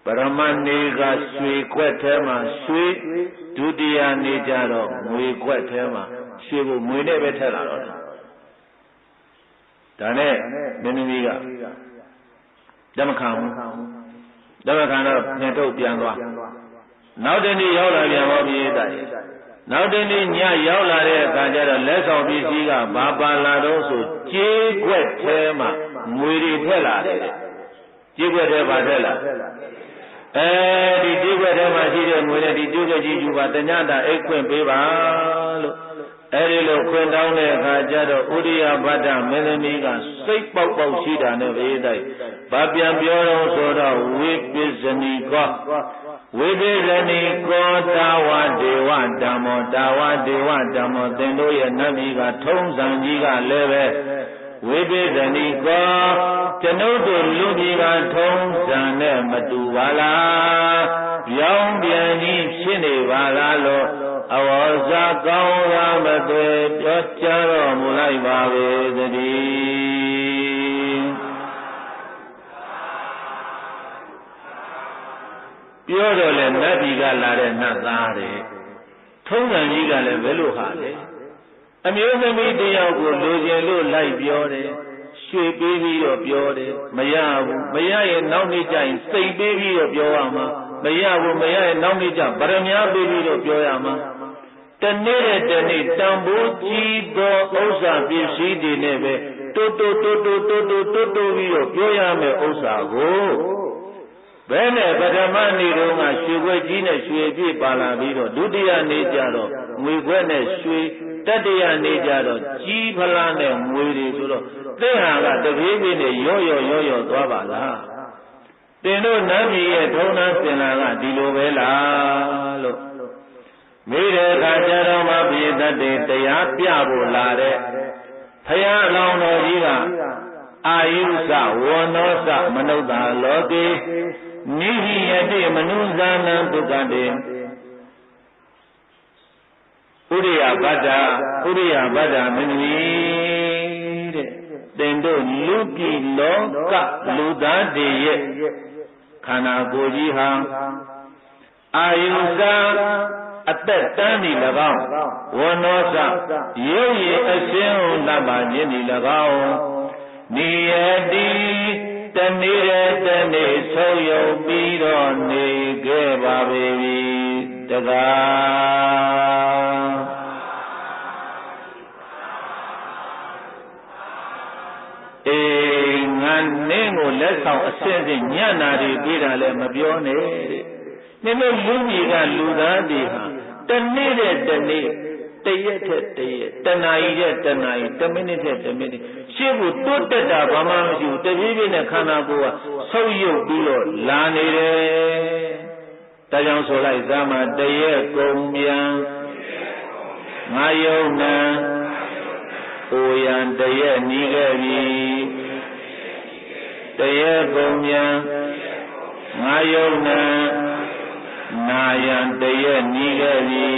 ပရမနေကရွှေခွက်ထဲမှာရွှေဒုတိယနေကြတော့ငွေခွက်ထဲမှာရွှေကိုငွေနဲ့ပဲထည့်လာတော့ဒါနဲ့မင်းသမီးကဓမ္မခံဘူးဓမ္မခံတော့နှင်ထုတ်ပြန်သွားနောက်တနေ့ရောက်လာပြန်တော့ပြေးတာနောက်တနေ့ညရောက်လာတဲ့အခါကျတော့လက်ဆောင်ပစ္စည်းကဘာပါလာတော့ဆိုကြေးခွက်ထဲမှာငွေတွေထည့်လာတယ်ကြေးခွက်ထဲပါထည့်လာ ဒီကျုပ်ထဲမှာရှိတဲ့ငွေနဲ့ဒီကျုပ်ကြီးယူပါတညတာအိတ်ခွင့်ပေးပါလို့အဲဒီလိုခွင့်တောင်းတဲ့အခါကျတော့ဥရိယဘဒ္ဒမင်းသမီးကစိတ်ပေါက်ပေါက်ရှိတာနဲ့ဘေးတိုက်ဘာပြန်ပြောတော့ဆိုတော့ဝိပစ္စနီကောဝိသေဇနီကောတာဝဒေဝဓမ္မောတာဝဒေဝဓမ္မောသင်တို့ရဲ့နတ်ပြည်ကထုံးစံကြီးကလည်းပဲဝိသေဇနီကောကျွန်ုပ်တို့လူပြည်ကထုံးစံနဲ့မတူပါလားပြောင်းပြန်ကြီးဖြစ်နေပါလားလို့အဝေါဇာကောင်းရာမသွေပြောကြားတော်မူလိုက်ပါပေသတည်းပြောတော့လေနတ်ပြည်ကလာတဲ့နတ်သားတွေထုံးစံကြီးကလည်းဘယ်လိုဟာလဲအမျိုးသမီးတယောက်ကိုလိုချင်လို့လိုက်ပြောတယ်ရွှေပေးပြီးတော့ပြောတယ်မရဘူးမရရဲ့နောက်နေ့ကျရင်စိတ်ပေးပြီးတော့ပြောရမှာမရဘူးမရရဲ့နောက်နေ့ကျဗရမ ्या ပေးပြီးတော့ပြောရမှာတနေ့တဲ့တနေ့တန်ဖိုးကြီးသောဥစ္စာပစ္စည်းတွေနဲ့ပဲတိုးပြီးတော့ပြောရမယ်ဥစ္စာကိုဘယ်နဲ့ပထမနေ့တုန်းကရွှေခွက်ကြီးနဲ့ရွှေပြည့်ပါလာပြီးတော့ဒုတိယနေ့ကျတော့ငွေခွက်နဲ့ရွှေတတိယနေ့ကျတော့ကြီးဖလားနဲ့ငွေတွေဆိုတော့သင်ဟာကတပြေးပြေးနဲ့ရော့သွားပါလားတင်တို့နတ်ပြည်ရဲ့ထုံးသားစင်လာကဒီလိုပဲလားလို့မိတဲ့အခါကျတော့မှပြည်သက်တွေတရားပြဖို့လာတဲ့ဖယားအလောင်းတော်ကြီးကအာယုစဝန္နောစမနုဿာလောကေနိဟိယတိမနုဇာနံဒုက္ခတေဥရိယဘဒ္ဒမင်းသမီးတဲ့တင်တို့လူပြည်လောကလူသားတွေရဲ့ခန္ဓာကိုယ်ကြီးဟာအာယုစအသက်တန်းနေ၎င်းဝန္နောစရုပ်ရည်အရှင်းဟုလပ်ပါခြင်းနေ၎င်းနိယတိတနေ့တနေ့ဆုံးယုံပြီးတော့နေခဲ့ပါပေပြီတကားငါနင်းကိုလက်ဆောင်အစစ်စစ်ညံ့နာတွေပြေးတာလည်းမပြောနဲ့တဲ့နင်တို့လူကြီးကလူသားတွေဟာတနေ့တနေ့တရက်ထက်တရက်တနာရီထက်တနာရီတမိနစ်ထက်တမိနစ်ရှေ့ကိုတိုးတက်တာဘာမှမရှိဘူးတပြေးပြေးနဲ့ခန္ဓာကိုယ်ကဆုပ်ယုပ်ပြီးတော့လာနေတယ်ဒါကြောင့်ဆိုလိုက်ဇာမတရက်ကုန်မြန်ငါယုံနံအိုရန်တရက်နီးခဲ့ပြီတရက်ကုန်မြန်ငါယုံနံနာယံတရက်နီးခဲ့ပြီ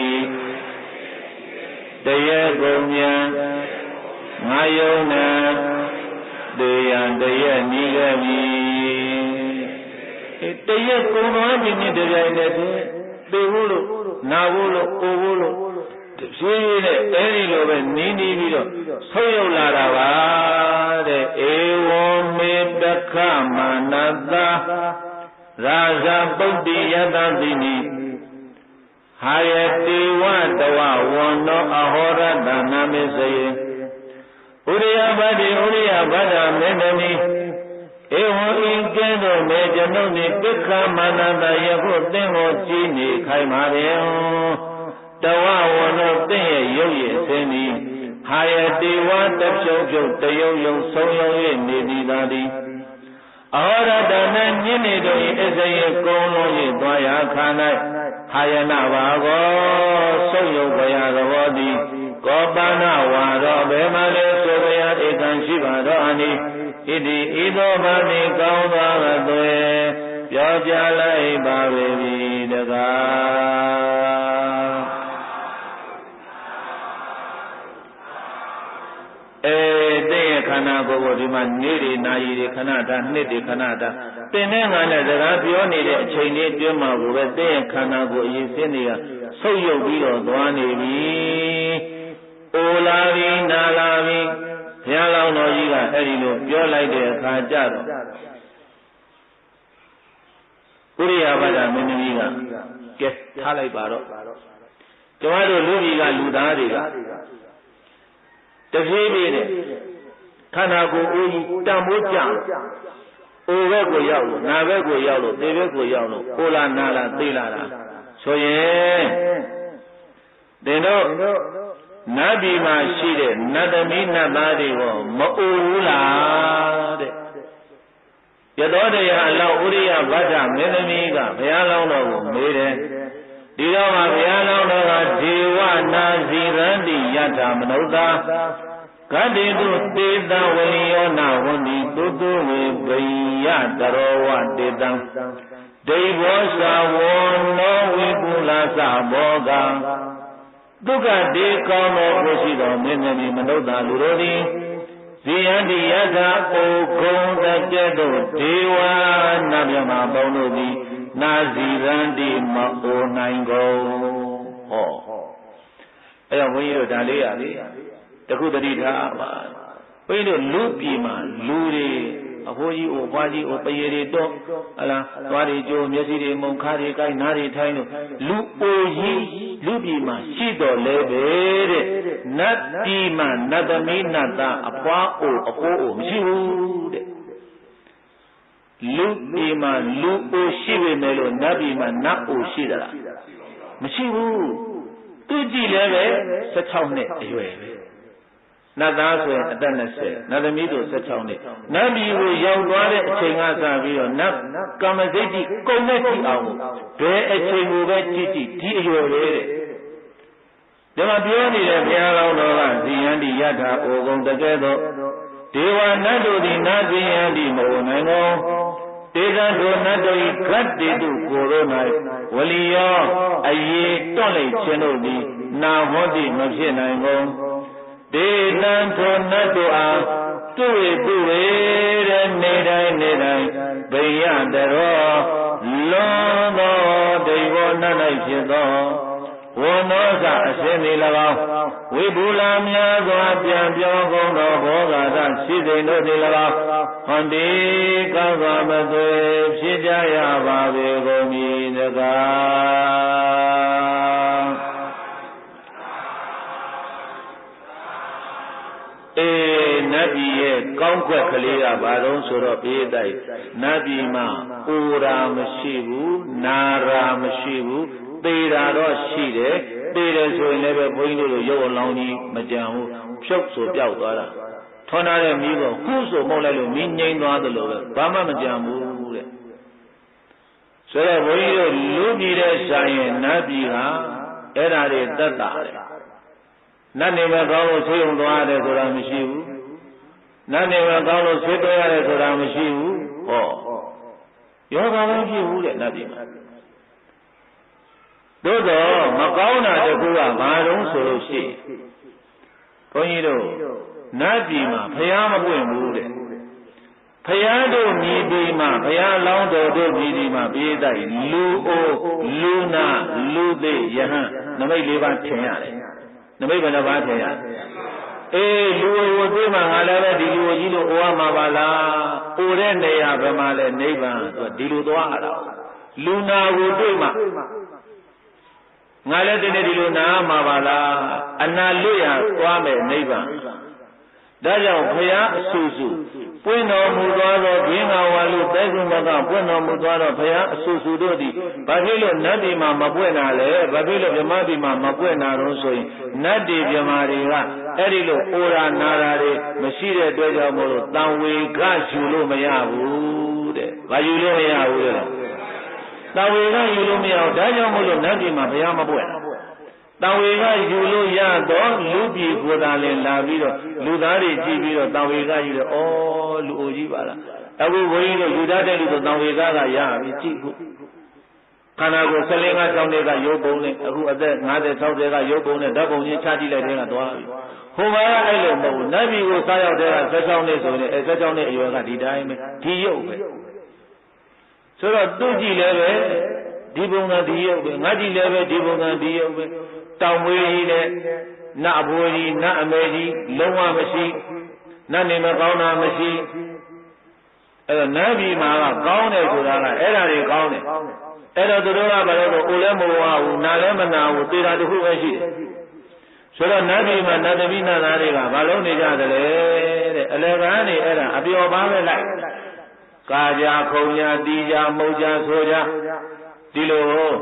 တရက်ကုန်မြန်ငါယုံနံတေယံတရက်နီးခဲ့ပြီတရက်ကုန်သွားပြီနဲ့တပြိုင်တည်းသေဖို့လို့နာဖို့လို့အိုဖို့လို့ဖြည်းဖြည်းနဲ့အဲဒီလိုပဲနီးပြီးတော့ဆုံးယုတ်လာတာပါတဲ့ဧဝံမေတ္တခမနတရာဇပုတ္တိယတတိနိဟာယတိဝတဝဝန္နောအဟောရတနာမေစယေဥရိယဘဒ္ဒမေတ္တနိဧဝံဤကဲ့သို့မေကျွန်ုပ်နှင့်ပိက္ခမနတယခုသင်ကိုကြည်နေခိုင်းပါれတဝဝန္နောသင်ရဲ့ရုပ်ရည်အစင်းသည်ဟာယတိဝတဖြုတ်တယုံယုံဆုံးယုံ၍နေသည်သာသည်အဟောရတနညင်းနေတို့၏အစရေကုံလုံး၍သွားရာခါ၌ဟာယနာဘာကောဆုံးယုံဘယသဘောသည်ကောပနဝါရောဘယ်မှလည်းဆိုဘယဧကံရှိပါတော့အနိဣတိဤသောဗာမိကောင်းသောအသွေပြောပြလိုက်ပါပေတကားတဲ့ခန္ဓာကိုယ်ကိုဒီမှာနေ့တွေနာရီတွေခဏတာနှစ်တွေခဏတာသင်တဲ့ငါနဲ့စကားပြောနေတဲ့အချိန်လေးတွင်းမှာကိုပဲတဲ့ခန္ဓာကိုယ်အရင်စင်းတွေကဆုပ်ယုပ်ပြီးတော့သွားနေပြီ။အိုလာပြီနာလာပြီဘုရားလောင်းတော်ကြီးကအဲ့ဒီလိုပြောလိုက်တဲ့အခါကျတော့ဥရိယဘဒ္ဒမင်းသမီးကကဲထားလိုက်ပါတော့ကျွန်တော်တို့လူကြီးကလူသားတွေကတပြေးပြေးနဲ့ခန္ဓာကိုယ်ဦးကြီးတန်ဖိုးကြ အိုဘက်ကိုရောက်လို့နာဘက်ကိုရောက်လို့သေဘက်ကိုရောက်လို့အိုလာနာလာသေလာတာဆိုရင်တင်တို့နတ်ပြည်မှာရှိတဲ့နတ်သမီးနတ်သားတွေကိုမအိုဘူးလားတဲ့ယသောတရားအလောင်းဥရိယဗဒ္ဒမင်းသမီးကဘုရားလောင်းတော်ကိုမေးတယ်ဒီတော့မှဘုရားလောင်းတော်ကဒေဝနာစီရန္တိယထာမနုဿာဂတ္တိတုတေတံဝလိယောနာဝန္တိတုတုဝေဘိယတရောဝတေတံဒိဘောသာဝနောဝိပုလာသဘောကဒုက္ခတေကောင်းသောကိုရှိတော်မင်းသမီးမနုဿာလူတို့သည်ဇိယန္တိယထာအိုကုံတကဲ့သို့ဒေဝနာမြမပေါင်းတို့သည်နာဇီရန္တိမအိုနိုင်ကုန်ဟောအဲ့တော့ဘုန်းကြီးတို့ဒါလေးရလေတခုတတိထားပါဘုန်းကြီးတို့လူပြည်မှာလူတွေအဖိုးကြီးအိုဘွားကြီးအိုပရေတွေတော့ဟလားသွားတွေကြိုးမျက်စိတွေမုံခါးတွေကိုင်းနားတွေထိုင်းလို့လူအိုကြီးလူပြည်မှာရှိတော်လဲပဲတဲ့နတ်ပြည်မှာနတ်သမီးနတ်သားအဖွားအိုအဖိုးအိုမရှိဘူးတဲ့လူပြည်မှာလူအိုရှိပေမဲ့လို့နတ်ပြည်မှာနတ်အိုရှိသလားမရှိဘူးသူကြည့်လဲပဲ16နှစ်အရွယ်ပဲနတ်သားဆိုရင်အသက်20နတ်သမီးဆို16နှစ်နတ်ပြည်ကိုရောက်သွားတဲ့အချိန်ကစပြီးတော့နတ်ကာမစိတ်ကြီးကုန်တဲ့ကြည့်အောင်ဘယ်အချိန်ကိုပဲကြည့်ကြည့်ဒီအရွယ်ပဲတဲ့ဒီမှာပြောနေတဲ့ဘုရားတော်ကဇိယန္တိယထာအိုကုံတကဲ့သို့ဒေဝနတ်တို့သည်နာဇိယန္တိမဟုတ်နိုင်ကုန်တေဇံတို့နတ်တို့၏ဂတ္တိတုကိုယ်တို့၌ဝလီယောအရေးတွန့်လိုက်ခြင်းတို့သည်နာဟောတိမဖြစ်နိုင်ကုန်ဒေတံထိုနတ်တို့အားသူဝေပုဝေတဲ့နေတိုင်းနေတိုင်းဗိယတရောလွန်သောဒိဗောနတ်၌ဖြစ်သောဝန္နောစအရှင်နေ၎င်းဝိဘူလာများစွာပြန်ပြောကုန်သောဘောဂါသရှိစိန်တို့သည်၎င်းဟွန်ဒီကောင်းစွာမသွေဖြစ်ကြရပါပေကုန်မည်တကားနတ်ပြည်ရဲ့ကောင်းကွက်ကလေးကဘာလို့ဆိုတော့ပြေးတိုက်နတ်ပြည်မှာအိုရာမရှိဘူးနာရာမရှိဘူးသေတာတော့ရှိတယ်သေတယ်ဆိုရင်လည်းပဲဘုန်းကြီးတို့ရုပ်အလောင်းကြီးမကြံဘူးဖြုတ်ဆိုပြောက်သွားတာထွန်းထားတဲ့မီးကိုခုဆိုမှုတ်လိုက်လို့မီးငြိမ်းသွားသလိုပဲဘာမှမကြံဘူးတဲ့ဆိုတော့ဘုန်းကြီးတို့လူပြည်တဲ့ဆိုင်ရင်နတ်ပြည်ဟာအဲ့ဒါတွေသက်တာတယ်နတ်နေမကောင်းလို့ဆေးရုံသွားရတယ်ဆိုတာမရှိဘူးနတ်နေမကောင်းလို့ဆေးတွေ့ရတယ်ဆိုတာမရှိဘူးဟောယောဂမဖြစ်ဘူးတဲ့နတ်ပြည်မှာသို့တော့မကောင်းတာတကူကဘာတုံးဆိုလို့ရှိရင်ဘုန်းကြီးတို့နတ်ပြည်မှာဘုရားမပွင့်ဘူးတဲ့ဘုရားတို့မြည်ပြီးမှဘုရားလောင်းတော်တို့မြည်ပြီးမှပြေးတိုက်လူအိုလူနာလူသေးယဟန်နမိတ်၄ပါးထင်ရတယ်နမိတ်ဘယ်နှပါးထင်ရလူဝသိမှငါလည်းပဲဒီလူကြီးလို့အိုရမှာပါလားအိုတဲ့နေရာဘယ်မှာလဲနိဗ္ဗာန်ဆိုဒီလိုသွားရတာလူနာကိုတွေ့မှငါလည်းဒီလိုနာမှာပါလားအနာလွတ်ရသွားမယ်နိဗ္ဗာန်ဒါကြောင့်ဘုရားအဆူဆူပွင့်တော်မူသွားသောဘင်းငါဝါလူတဲကုမကပွင့်တော်မူသွားသောဘုရားအဆူဆူတို့သည်ဘာဖြစ်လို့နတ်ပြည်မှာမပွင့်တာလဲဘာဖြစ်လို့ဗြဟ္မပြည်မှာမပွင့်တာတော့ဆိုရင်နတ်ပြည်ဗြဟ္မာတွေကအဲ့ဒီလိုအိုရာနာရာတွေမရှိတဲ့အတွက်ကြောင့်မို့လို့တန်ဝေကယူလို့မရဘူးတဲ့ဘာယူလို့မရဘူးတဲ့တန်ဝေကယူလို့မရဘူးဒါကြောင့်မို့လို့နတ်ပြည်မှာဘုရားမပွင့်တံဝေကယူလို့ရတော့လူပြည်ကိုယ်သာလင်လာပြီးတော့လူသားတွေကြည့်ပြီးတော့တံဝေကယူတယ်ဩလူအိုကြီးပါလားအခုဘုန်းကြီးတို့ယူတတ်တဲ့လူဆိုတံဝေကရပြီကြည့်ဖို့ခန္ဓာကိုယ်14 16နှစ်ကရုပ်ပုံနဲ့အခုအသက်50 60ကရုပ်ပုံနဲ့ဓာတ်ပုံချင်းချကြည့်လိုက်တဲ့ကသွားပြီဟိုမှာအဲ့လိုမဟုတ်ဘူးနတ်ပြည်ကိုစားရောက်တဲ့က16နှစ်ဆိုရင်16နှစ်အရွယ်ကဒီတိုင်းပဲဒီရုပ်ပဲဆိုတော့သူကြည့်လည်းပဲဒီပုံကဒီရုပ်ပဲငါကြည့်လည်းပဲဒီပုံကဒီရုပ်ပဲတောင်မွေးကြီးနဲ့နတ်အဘိုးကြီးနတ်အမေကြီးလုံးဝမရှိနတ်နေမကောင်းတာမရှိအဲ့တော့နတ်ပြည်မှာကကောင်းတယ်ဆိုတာကအဲ့ဒါတွေကောင်းတယ်အဲ့တော့သူတို့ကဘာလို့လဲအိုလည်းမဝဘူးနာလည်းမနာဘူးသေတာတခုပဲရှိတယ်ဆိုတော့နတ်ပြည်မှာနတ်သမီးနတ်သားတွေကဘာလို့နေကြသလဲတဲ့အလယ်ကနေအဲ့ဒါအပျော်ပါပဲလိုက် ကာကြခုံညာတီကြမုတ်ကြဆိုကြဒီလိုဘုန်း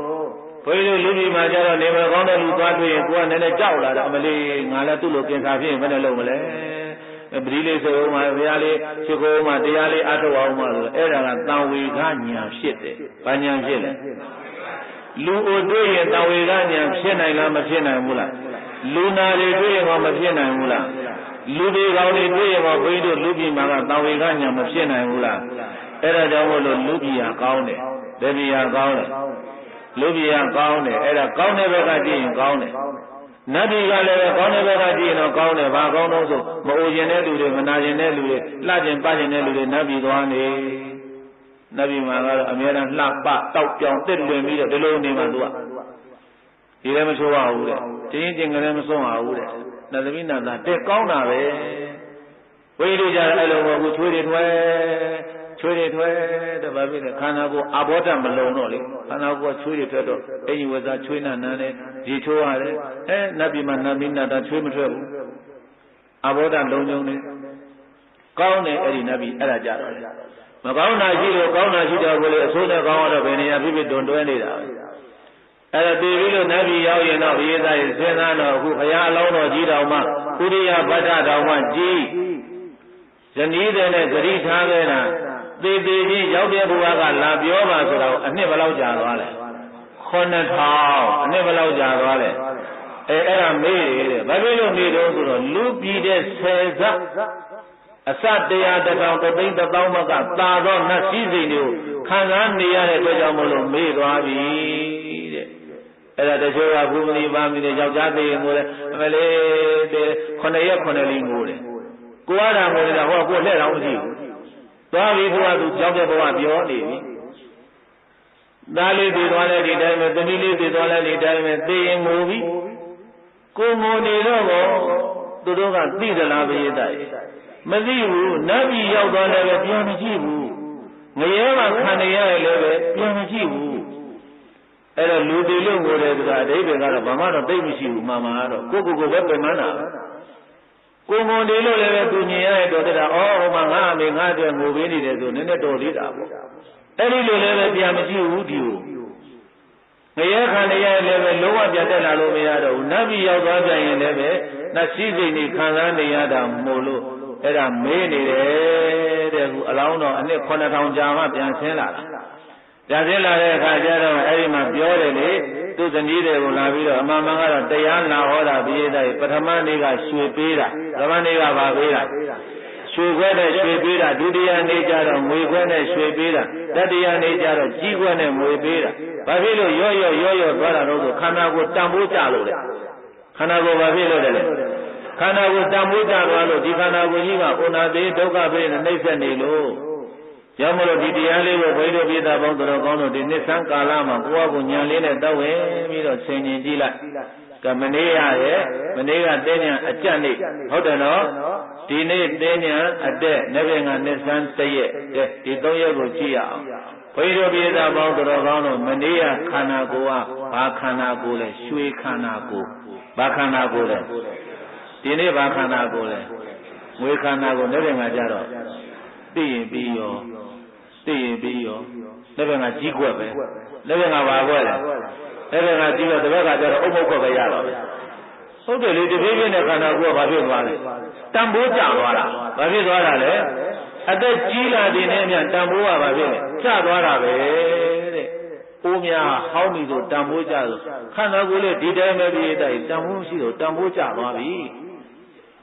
ကြီးတို့လူကြီးမှကြတော့နေမကောင်းတဲ့လူသွားတွေ့ရင်ကိုယ်ကလည်းကြောက်လာတယ်အမလေးငါလည်းသူ့လိုကင်စားဖြစ်ရင်ဘယ်နဲ့လုပ်မလဲပရိလေးဆိုဦးမှာဘုရားလေးရှိခိုးဦးမှာတရားလေးအထောက်အောင်မှာလို့အဲ့ဒါကတံဝေကညာဖြစ်တယ်ဘာညာဖြစ်လဲလူအိုတွေ့ရင်တံဝေကညာဖြစ်နိုင်လားမဖြစ်နိုင်ဘူးလားလူနာတွေတွေ့ရင်မဖြစ်နိုင်ဘူးလားလူတွေကောင်းတွေတွေ့ရင်ဘုန်းကြီးတို့လူပြည်မှာကတံဝေကညာမဖြစ်နိုင်ဘူးလားအဲ့ဒါကြောင့်မို့လို့လူပြည်ဟာကောင်းတယ်ဗေပြည်ဟာကောင်းတယ်လူပြည်ဟာကောင်းတယ်အဲ့ဒါကောင်းတဲ့ဘက်ကကြည့်ရင်ကောင်းတယ်နတ်ပြည်ကလည်းကောင်းတဲ့ဘက်ကကြည့်ရင်တော့ကောင်းတယ်ဘာကောင်းတော့ဆိုမအိုကျင်တဲ့လူတွေမနာကျင်တဲ့လူတွေလှကျင်ပကျင်တဲ့လူတွေနတ်ပြည်သွားနေနတ်ပြည်မှာကတော့အများအားလှပတောက်ပြောင်တစ်လွင်ပြီးတော့ဒီလိုနေမှသူကဒီလည်းမဆိုးပါဘူးတဲ့တင်းကျင်ကလည်းမဆုံးပါဘူးတဲ့နတ်သမီးနတ်သားတက်ကောင်းတာပဲဝိရိယကြအဲ့လိုကိုချွေးတွေထွဲတဲ့ဘာဖြစ်လဲခန္ဓာကိုယ်အဘောဓမလုံတော့လေခန္ဓာကိုယ်ချွေးတွေထွက်တော့အင်ကြီးဝဇာချွေးနာနန်းနဲ့ဒီချိုးရတယ်နတ်ပြည်မှာနတ်ပြည်နတ်သားချွေးမထွက်ဘူးအဘောဓလုံုံနေကောင်းတယ်အဲ့ဒီနတ်ပြည်အဲ့ဒါကြတော့လေမကောင်းတာရှိလို့ကောင်းတာရှိတော့ကိုလေအဆိုးနဲ့ကောင်းတော့ဘယ်နေရာဖြစ်ဖြစ်တွန်တွဲနေတာအဲ့ဒါတည်ပြီးလို့နတ်ပြည်ရောက်ရင်တော့ဘုရားသားရဲ့စဉ်းစားတော့အခုဘုရားအလောင်းတော်ကြီးတော်မှာကုရိယဗတ္တတော်မှာကြီးဇနီးတဲ့နဲ့ဂရိထားခဲ့တာသေသေးချင်းရောက်တဲ့ဘုရားကလာပြောပါဆိုတော့အနှစ်ဘယ်လောက်ကြာသွားလဲ9000အနှစ်ဘယ်လောက်ကြာသွားလဲအဲ့ဒါမေးတယ်ဘာဖြစ်လို့မေးတော့ဆိုတော့လူပြည်တဲ့ဆယ်စအစတရားတစ်ထောင်တစ်သိန်းတစ်သောင်းမကသာသောနတ်စည်းစိမ်တွေကိုခံစားနေရတဲ့အတွက်ကြောင့်မလို့မေးသွားပြီတဲ့အဲ့ဒါတချို့ကဘုမဏီပါမီတဲ့ယောက်ျားသေးရင်ကိုလည်းအမလေးတဲ့9ရက်9လီငိုတယ်ကိုရတာငိုနေတာဟောကိုလှဲ့တော်မရှိဘူးသွားပြီးဘုရားသူကြောက်တဲ့ဘဝပြောနေပြီသားလေးတည်သွားလဲဒီတိုင်းပဲသမီးလေးတည်သွားလဲဒီတိုင်းပဲသိရင်ငိုပြီကိုငိုနေတော့သူတို့ကသိသလားပိယတရေမသိဘူးနတ်ပြည်ရောက်သွားလည်းပဲပြန်မရှိဘူးငရဲမှာခံနေရလည်းပဲပြန်မရှိဘူးအဲ့တော့လူတည်လို့ငိုတယ်ဆိုတာအဓိပ္ပာယ်ကတော့ဘာမှတော့သိမရှိဘူးမှန်မှန်ကတော့ကိုပဲပြန်မှန်းတာကိုငုံတယ်လို့လည်းပဲသူမြင်ရတဲ့တော်တဲ့ဟောဟိုမှာငါအမေငါအတွက်ငိုပေးနေတယ်ဆိုနည်းနည်းတော်သေးတာပေါ့အဲ့ဒီလိုလည်းပဲပြန်မရှိဘူးဒီကိုငရဲခံနေရလည်းပဲလုံးဝပြတ်တက်လာလို့မရတော့ဘူးနတ်ပြည်ရောက်သွားပြန်ရင်လည်းပဲနတ်စည်းစိမ်ကြီးခံစားနေရတာမို့လို့အဲ့ဒါမေးနေတယ်တဲ့ခုအလောင်းတော်အနှစ်9000ကြာမှပြန်ဆင်းလာတာပြန်ဆင်းလာတဲ့အခါကျတော့အဲ့ဒီမှာပြောတယ်လေသူဇနီးတွေကိုလာပြီးတော့အမှန်မှန်ကတော့တရားနာဟောတာပြည့်တဲ့ပထမနေ့ကရွှေပေးတာပထမနေ့ကဘာပေးတာရွှေခွဲနဲ့ရွှေပေးတာဒုတိယနေ့ကျတော့ငွေခွဲနဲ့ရွှေပေးတာတတိယနေ့ကျတော့ကြီးခွဲနဲ့ငွေပေးတာဘာဖြစ်လို့ရော့သွားတာတော့ဆိုခန္ဓာကိုယ်တန်ဖိုးကြလို့လေခန္ဓာကိုယ်ဘာဖြစ်လို့လဲခန္ဓာကိုယ်တန်ဖိုးကြသွားလို့ဒီခန္ဓာကိုယ်ကြီးကဥနာသေးဒုက္ခပေးနဲ့နှိမ့်ဆက်နေလို့ကြောင့်မလို့ဒီတရားလေးကိုဘုရားတို့ပြည်သားပေါင်းတော်ကောင်းတို့ဒီနှစ်ဆန်းကာလမှာကိုယ့်အကိုညာလေးနဲ့တောက်ဝင်ပြီးတော့ဆင်ញင်ကြည့်လိုက်ကမနေ့ရရဲ့မနေ့ကတင်းညာအကြက်နေ့ဟုတ်တယ်နော်ဒီနေ့တင်းညာအတက်နေ့ပြင်ကနှစ်ဆန်းတရက်ဒီ3ရက်ကိုကြည့်ရအောင်ဘုရားတို့ပြည်သားပေါင်းတော်ကောင်းတို့မနေ့ကခန္ဓာကိုယ်ကဘာခန္ဓာကိုယ်လဲရွှေခန္ဓာကိုယ်ဘာခန္ဓာကိုယ်လဲဒီနေ့ဘာခန္ဓာကိုယ်လဲငွေခန္ဓာကိုယ်နေ့ပြင်ကကြတော့သိရင်ပြီးရောလက်ဘက်ကကြီးကွက်ပဲလက်ဘက်ကဘာကွက်လဲလက်ဘက်ကကြီးတော့တစ်ဘက်ကကျတော့အုပ်မုတ်ကွက်ပဲရတော့ပဲဟုတ်တယ်လေတပြေးပြင်းတဲ့ခန္ဓာကိုယ်ကဘာဖြစ်သွားလဲတန်ဖိုးကျသွားတာဘာဖြစ်သွားတာလဲအသက်ကြီးလာတဲ့နဲ့အမျှတန်ဖိုးကဘာဖြစ်လဲကျသွားတာပဲတဲ့အိုးများဟောင်းပြီဆိုတန်ဖိုးကျဆိုခန္ဓာကိုယ်လေဒီတိုင်းပဲပြည်တိုင်းတန်ဖိုးမရှိတော့တန်ဖိုးကျသွားပြီ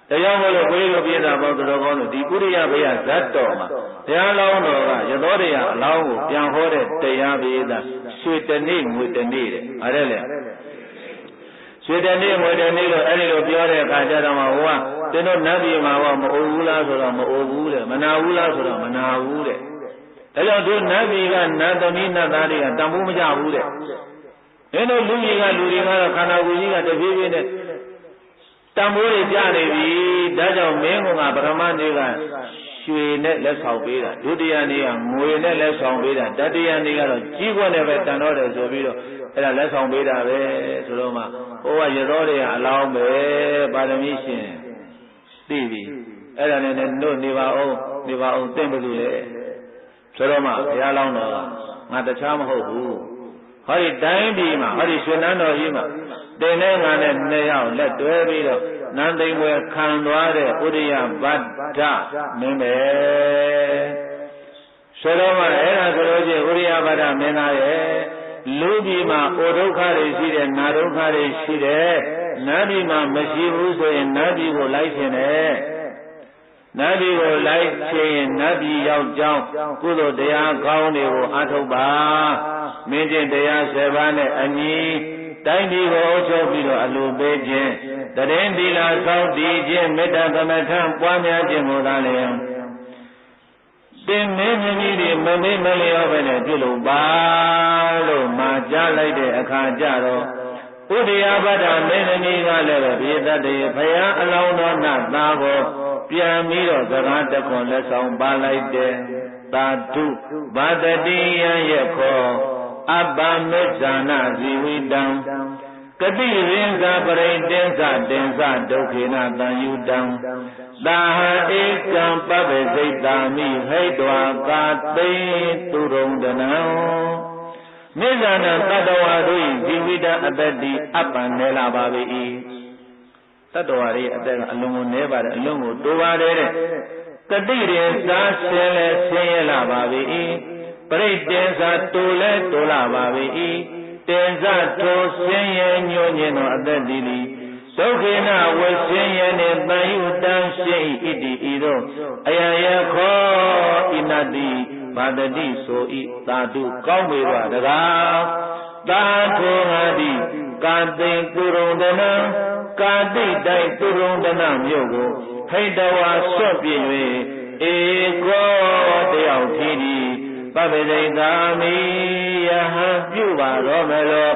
တရားမလို့ဘုရားတို့ပြည်သားပေါင်းတော်ကောင်းတို့ဒီကုရိယဘုရားဇတ်တော်မှာတရားလောင်းတော်ကရသောတရားအလောင်းကိုပြန်ဟောတဲ့တရားပြည်သားရွှေတနေ့ငွေတနေ့တဲ့ဟာတဲ့လေရွှေတနေ့ငွေတနေ့လို့အဲ့ဒီလိုပြောတဲ့အခါကျတော့မှဟိုကတင်းတို့နတ်ပြည်မှာမအိုဘူးလားဆိုတော့မအိုဘူးတဲ့မနာဘူးလားဆိုတော့မနာဘူးတဲ့ဒါကြောင့်တို့နတ်ပြည်ကနတ်သမီးနတ်သားတွေကတန်ဖိုးမကြဘူးတဲ့မင်းတို့လူကြီးကလူတွေကတော့ခန္ဓာကိုယ်ကြီးကတပြေးပြေးနဲ့တန်ဖိုးတွေပြနေပြီဒါကြောင့်မင်းကပထမနေ့ကရွှေနဲ့လက်ဆောင်ပေးတာဒုတိယနေ့ကငွေနဲ့လက်ဆောင်ပေးတာတတိယနေ့ကတော့ကြီးခွက်နဲ့ပဲတန်တော့တယ်ဆိုပြီးတော့အဲ့ဒါလက်ဆောင်ပေးတာပဲဆိုတော့မှဟိုကရသောတွေကအလောင်းပဲပါရမီရှင်သိပြီအဲ့ဒါနဲ့တို့နေပါအောင်သိမ့်ဘူးလေ ဆိုတော့မှဘုရားလောင်းတော်ကငါတခြားမဟုတ်ဘူးဟောဒီတိုင်းပြည်မှာဟောဒီရွှေနန်းတော်ကြီးမှာတင်နဲ့ငါနဲ့နှစ်ယောက်လက်တွဲပြီးတော့နန်းသိမ့်ပွဲခံသွားတဲ့ဥရိယဗဒ္ဒမင်းပဲဆိုတော့မှအဲ့ဒါဆိုလို့ချင်းဥရိယဗဒ္ဒမင်းသားရဲ့လူပြည်မှာအိုဒုက္ခတွေရှိတယ်နာဒုက္ခတွေရှိတယ်နတ်ပြည်မှာမရှိဘူးဆိုရင်နတ်ပြည်ကိုလိုက်ရှင်တယ်နတ်ပြည်ကိုလိုက်ရှင်နတ်ပြည်ရောက်ကြောင်းကုသိုလ်တရားကောင်းတွေကိုအားထုတ်ပါမင်းကျင့်တရား7ပါးနဲ့အညီတိုင်းပြည်ကိုအုပ်ချုပ်ပြီးတော့အလိုပေးခြင်းတရင်သီလဆောက်တည်ခြင်းမေတ္တာကမ္မထံပွားများခြင်းကိုသာလေတင်မင်းမြည်တွေမမေ့မလျော့ပဲနဲ့ပြုလုပ်ပါလို့မှာကြားလိုက်တဲ့အခါကျတော့ဥဒိယဗဒ္ဒမင်းသမီးကလည်းပဲပြေတတ်တယ်ဘုရားအလောင်းတော်နတ်သားကိုပြန်ပြီးတော့စကားတခွန်လက်ဆောင်ပါလိုက်တယ်သာဓုဗတတိယရဲ့ခောအပ္ပမေဇာနာဇီဝိတံကတိရင်္ဇပရိတင်္ဇတင်္ဇဒုက္ခေနတံယုတံသာဟဧကံပပ္ပစိတ်တာမိဟိတဝါကာသိသူရုံဒနံမေဇာနတတ္တဝါတို့ဇီဝိတအတ္တိအပ္ပံနေလာပါ၏တတ္တဝါရဲ့အသက်ကအလုံးကိုနဲပါတယ်အလုံးကိုတိုးပါတယ်တဲ့ကတိရင်္ဇဆင်းလဲဆင်းရဲလာပါ၏ပရိတင်္ဇတိုးလဲတိုးလာပါ၏တင်္ဇထိုဆင်းရဲညှို့ညင်သောအသက်ဒီလီဒုက္ခေနဝေဆင်းရဲနှင့်တန်ယုတံရှိဣတိဤသို့အယယခောဣနတိဘာတတိဆိုဤသာတုကောင်းပေပါတကားသာထောငါတိကာတိသူရုံဒနံကာတိတိုက်သူရုံဒနမြို့ကိုဟိတဝါဆွတ်ပြည့်၍ဧကောတယောက်ထီသည်ပပ္ပဇိတာမိယဟံပြုပါတော့မယ်လို့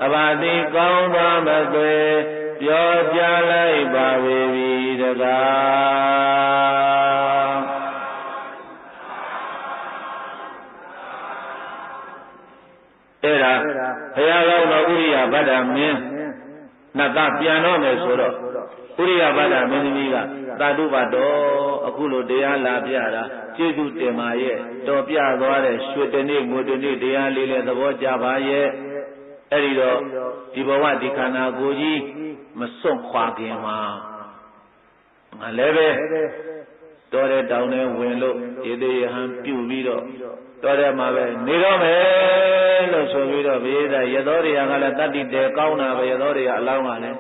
အဘာတိကောင်းသောမသွေပြောပြလိုက်ပါပြီတကားအဲ့ဒါဘုရားကောင်းတော်ဥရိယဗဒ္ဒမင်းနတ်သားပြန်တော့မယ်ဆိုတော့ဥရိယဗဒ္ဒမင်းသမီးကသာဓုဘတော်အခုလိုတရားလာပြတာကျေးဇူးတင်ပါရဲ့တော်ပြသွားတဲ့ရွှေတနေ့ငွေတနေ့တရားလေးလည်းသဘောကျပါရဲ့အဲ့ဒီတော့ဒီဘဝဒီခန္ဓာကိုယ်ကြီးမစွန့်ခွာခင်မှာငါလည်းပဲတော်တဲ့တောင်ထဲဝင်လို့ရေသေးရဟန်းပြုတ်ပြီးတော့တော်တဲ့မှာပဲနေတော့မယ်လို့ဆိုပြီးတော့ဘေးသားရသောတွေကလည်းတတ္တိတေကောင်းတာပဲရသောတွေကအလောင်းကလည်း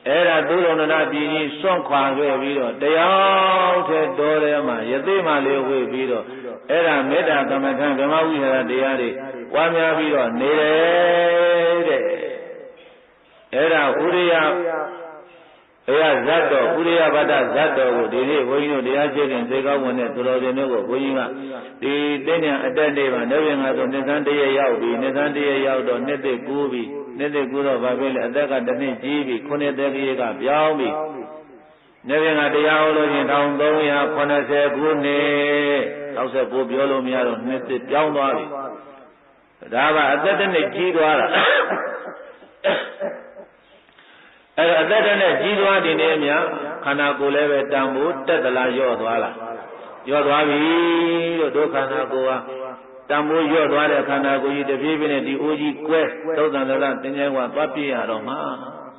အဲ့ဒါသူတော်နာပြည်ကြီးစွန့်ခွာခဲ့ပြီးတော့တရားထဲတော်ထဲမှာယသိမှလေးဝေ့ပြီးတော့အဲ့ဒါမေတ္တာကမ္မထံဓမ္မဝိဟာရတရားတွေပွားများပြီးတော့နေတယ်တဲ့အဲ့ဒါဥရိယဘုရားဇတ်တော်ဥရိယဗဒ္ဒဇတ်တော်ကိုဒီနေ့ဘုန်းကြီးတို့တရားကျင့်ရင်စေကောင်းဝင်တဲ့သူတော်စင်တို့ကိုဘုန်းကြီးကဒီတင်းညာအတက်လေးပါနေဝင်ငါဆိုနှစ်သန်းတည်းရောက်ပြီနှစ်သန်းတည်းရောက်တော့နှစ်သိကူးပြီနှစ်သိကူးတော့ဘာဖြစ်လဲအသက်ကတစ်နှစ်ကြီးပြီခုနှစ်သက်ကြီးကပြောင်းပြီနေဝင်ငါတရားဟောလို့ရင်1380ခုနှစ်69ပြောလို့မရတော့နှစ်သိပြောင်းသွားပြီဒါကအသက်တစ်နှစ်ကြီးသွားတာအဲ့အသက်နဲ့ကြီးသွားတဲ့နေမြခန္ဓာကိုယ်လည်းပဲတန်ဖို့တက်သလားရော့သွားလားရော့သွားပြီလို့ဒုက္ခန္ဓာကိုယ်ဟာတန်ဖို့ရော့သွားတဲ့ခန္ဓာကိုယ်ကြီးတပြေးပြေးနဲ့ဒီအိုးကြီးကွဲသုတ်တန်သလားတင်ကျဲကသွားပြည့်ရတော့မှာ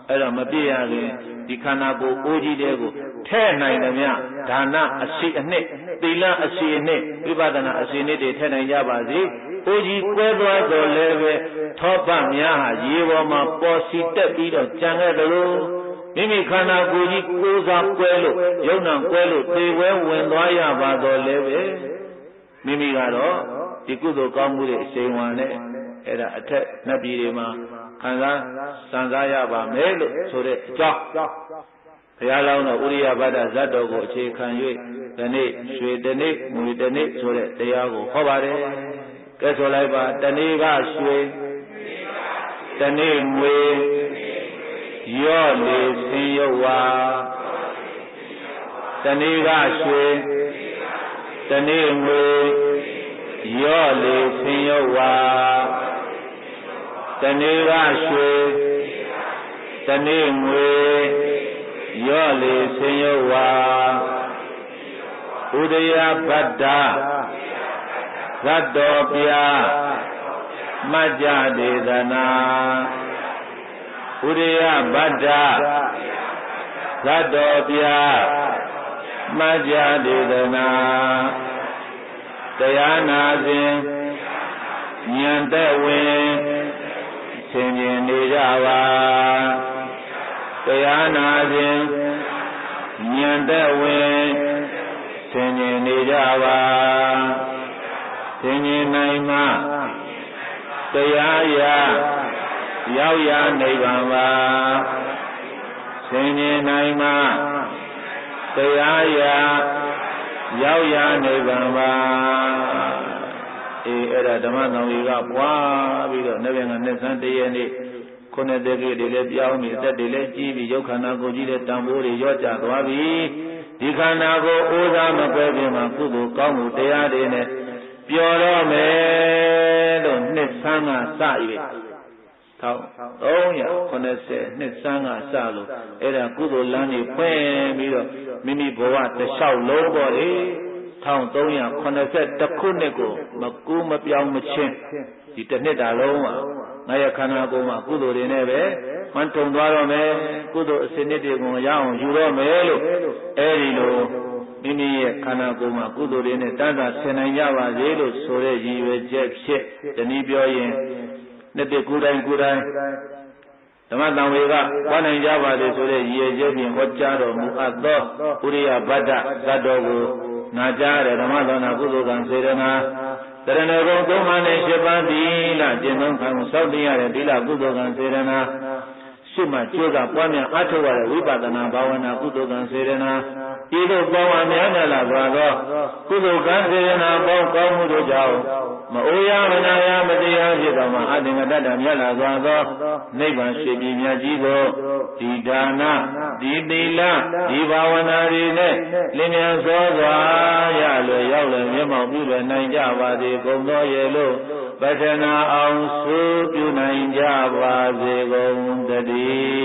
အဲ့တော့မပြည့်ရရင်ဒီခန္ဓာကိုယ်အိုးကြီးတဲ့ကိုထဲ့နိုင်တယ်မြဒါနအစီအနှစ်သီလအစီအနှစ်ဝိပဿနာအစီအနှစ်တွေထဲ့နိုင်ကြပါစေအိုးကြီးကွဲသွားတော့လည်းပဲထောပများဟာရေပေါ်မှာပေါ်စီတက်ပြီးတော့ကြံခဲ့တယ်လို့မိမိခန္ဓာကိုယ်ကြီးကိုးစားကွဲလို့ယုံနာကွဲလို့သေဝဲဝင်သွားရပါတော့လည်းပဲမိမိကတော့ဒီကုသိုလ်ကောင်းမှုတွေအရှိန်ဝါနဲ့အဲ့ဒါအထက်နတ်ပြည်တွေမှာခံစားစံစားရပါမယ်လို့ဆိုတဲ့အကြောင်းဘုရားလောင်းတော်ဥရိယဗဒ္ဒဇတ်တော်ကိုအခြေခံ၍ဒီနေ့ရွှေတနေ့ငွေတနေ့ဆိုတဲ့တရားကိုဟောပါတယ်ကဲဆိုလိုက်ပါတနေ့ကရွှေတနေ့ငွေရော့လေဆင်းရုပ်ဝါတနေ့ကရွှေတနေ့ငွေရော့လေဆင်းရုပ်ဝါတနေ့ကရွှေတနေ့ငွေရော့လေဆင်းရုပ်ဝါဥဒယဗဒ္ဒ ဇတ်တော်ပြမัจจဒေသနာဥရိယဗတ္တဇတ်တော်ပြမัจจဒေသနာတရားနာစဉ်ဉာဏ်သက်ဝင်ဆင်ခြင်နေကြပါတရားနာစဉ်ဉာဏ်သက်ဝင်ဆင်ခြင်နေကြပါဆင်ခြင်နိုင်မှတရားရရောက်ရနိဗ္ဗာန်ပါဆင်ခြင်နိုင်မှတရားရရောက်ရနိဗ္ဗာန်ပါအဲ့ဒါဓမ္မသံဃာကပွားပြီးတော့နေ့ပြန်ကနှစ်ဆန်းတည်းရဲ့နေ့ခုနှစ်တည်းကြီးတွေလည်းပြောင်းပြီးအသက်တွေလည်းကြီးပြီးရုပ်ခန္ဓာကိုယ်ကြီးတဲ့တန်ဖိုးတွေရော့ကျသွားပြီဒီခန္ဓာကိုအိုးစားမကွဲပြင်မှာကုသိုလ်ကောင်းမှုတရားတွေနဲ့ပျော်တော့မယ်လို့နှစ်ဆန်းကစ၍1380နှစ်ဆန်းကစလို့အဲ့ဒါကုသိုလ်လမ်းကြီးဖွင့်ပြီးတော့မိမိဘဝတစ်လျှောက်လုံးပေါ်လေ1380ခုနှစ်ကိုမကူးမပြောင်းမချင်းဒီတစ်နှစ်တာလုံးမှာငါရဲ့ခန္ဓာကိုယ်မှာကုသိုလ်တွေနဲ့ပဲမှန်တုံသွားတော့မယ်ကုသိုလ်အစစ်နှစ်တွေကိုရအောင်ယူတော့မယ်လို့အဲဒီလိုမိမိရဲ့ခန္ဓာကိုယ်မှာကုသိုလ်တွေနဲ့တန်းတာဆင်နိုင်ကြပါစေလို့ဆိုတဲ့ရည်ရွယ်ချက်ဖြစ်တနည်းပြောရင်နှစ်တစ်ကိုယ်တိုင်ဓမ္မသံဃာကပွားနိုင်ကြပါစေဆိုတဲ့ရည်ရွယ်ချက်ဖြင့်ဟောကြားတော်မူအပ်သောဥရိယဗတ္တဇတ်တော်ကိုနာကြားတဲ့ဓမ္မသနာကုသိုလ်ကံစေတနာတရဏဂုံသုံးပါးနဲ့7ပါးသီလကျင့်သုံးခံစောင့်တည်ရတဲ့သီလကုသိုလ်ကံစေတနာရှုမှကျိုးကပွားများအားထုတ်ရတဲ့ဝိပဿနာဘာဝနာကုသိုလ်ကံစေတနာဤသို့ပေါင်းအများများလာစွာသောကုသိုလ်ကံစေတနာပေါင်းကောင်းမှုတို့ကြောင့်မအိုရမနာရမတရားဖြစ်တော်မှာအသင်္ကတ္တမြတ်လာစွာသောနိဗ္ဗာန်ရှိပြီမြတ်ကြီးကိုဒီဒါနဒီသီလဒီဘာဝနာတွေနဲ့လင်းမြန်စွာစွာရလွယ်ရောက်လွယ်မျက်မှောက်ပြုလွယ်နိုင်ကြပါစေကုန်သောရဲ့လို့ပတ္ထနာအောင်ဆုပြုနိုင်ကြပါစေကုန်တည်း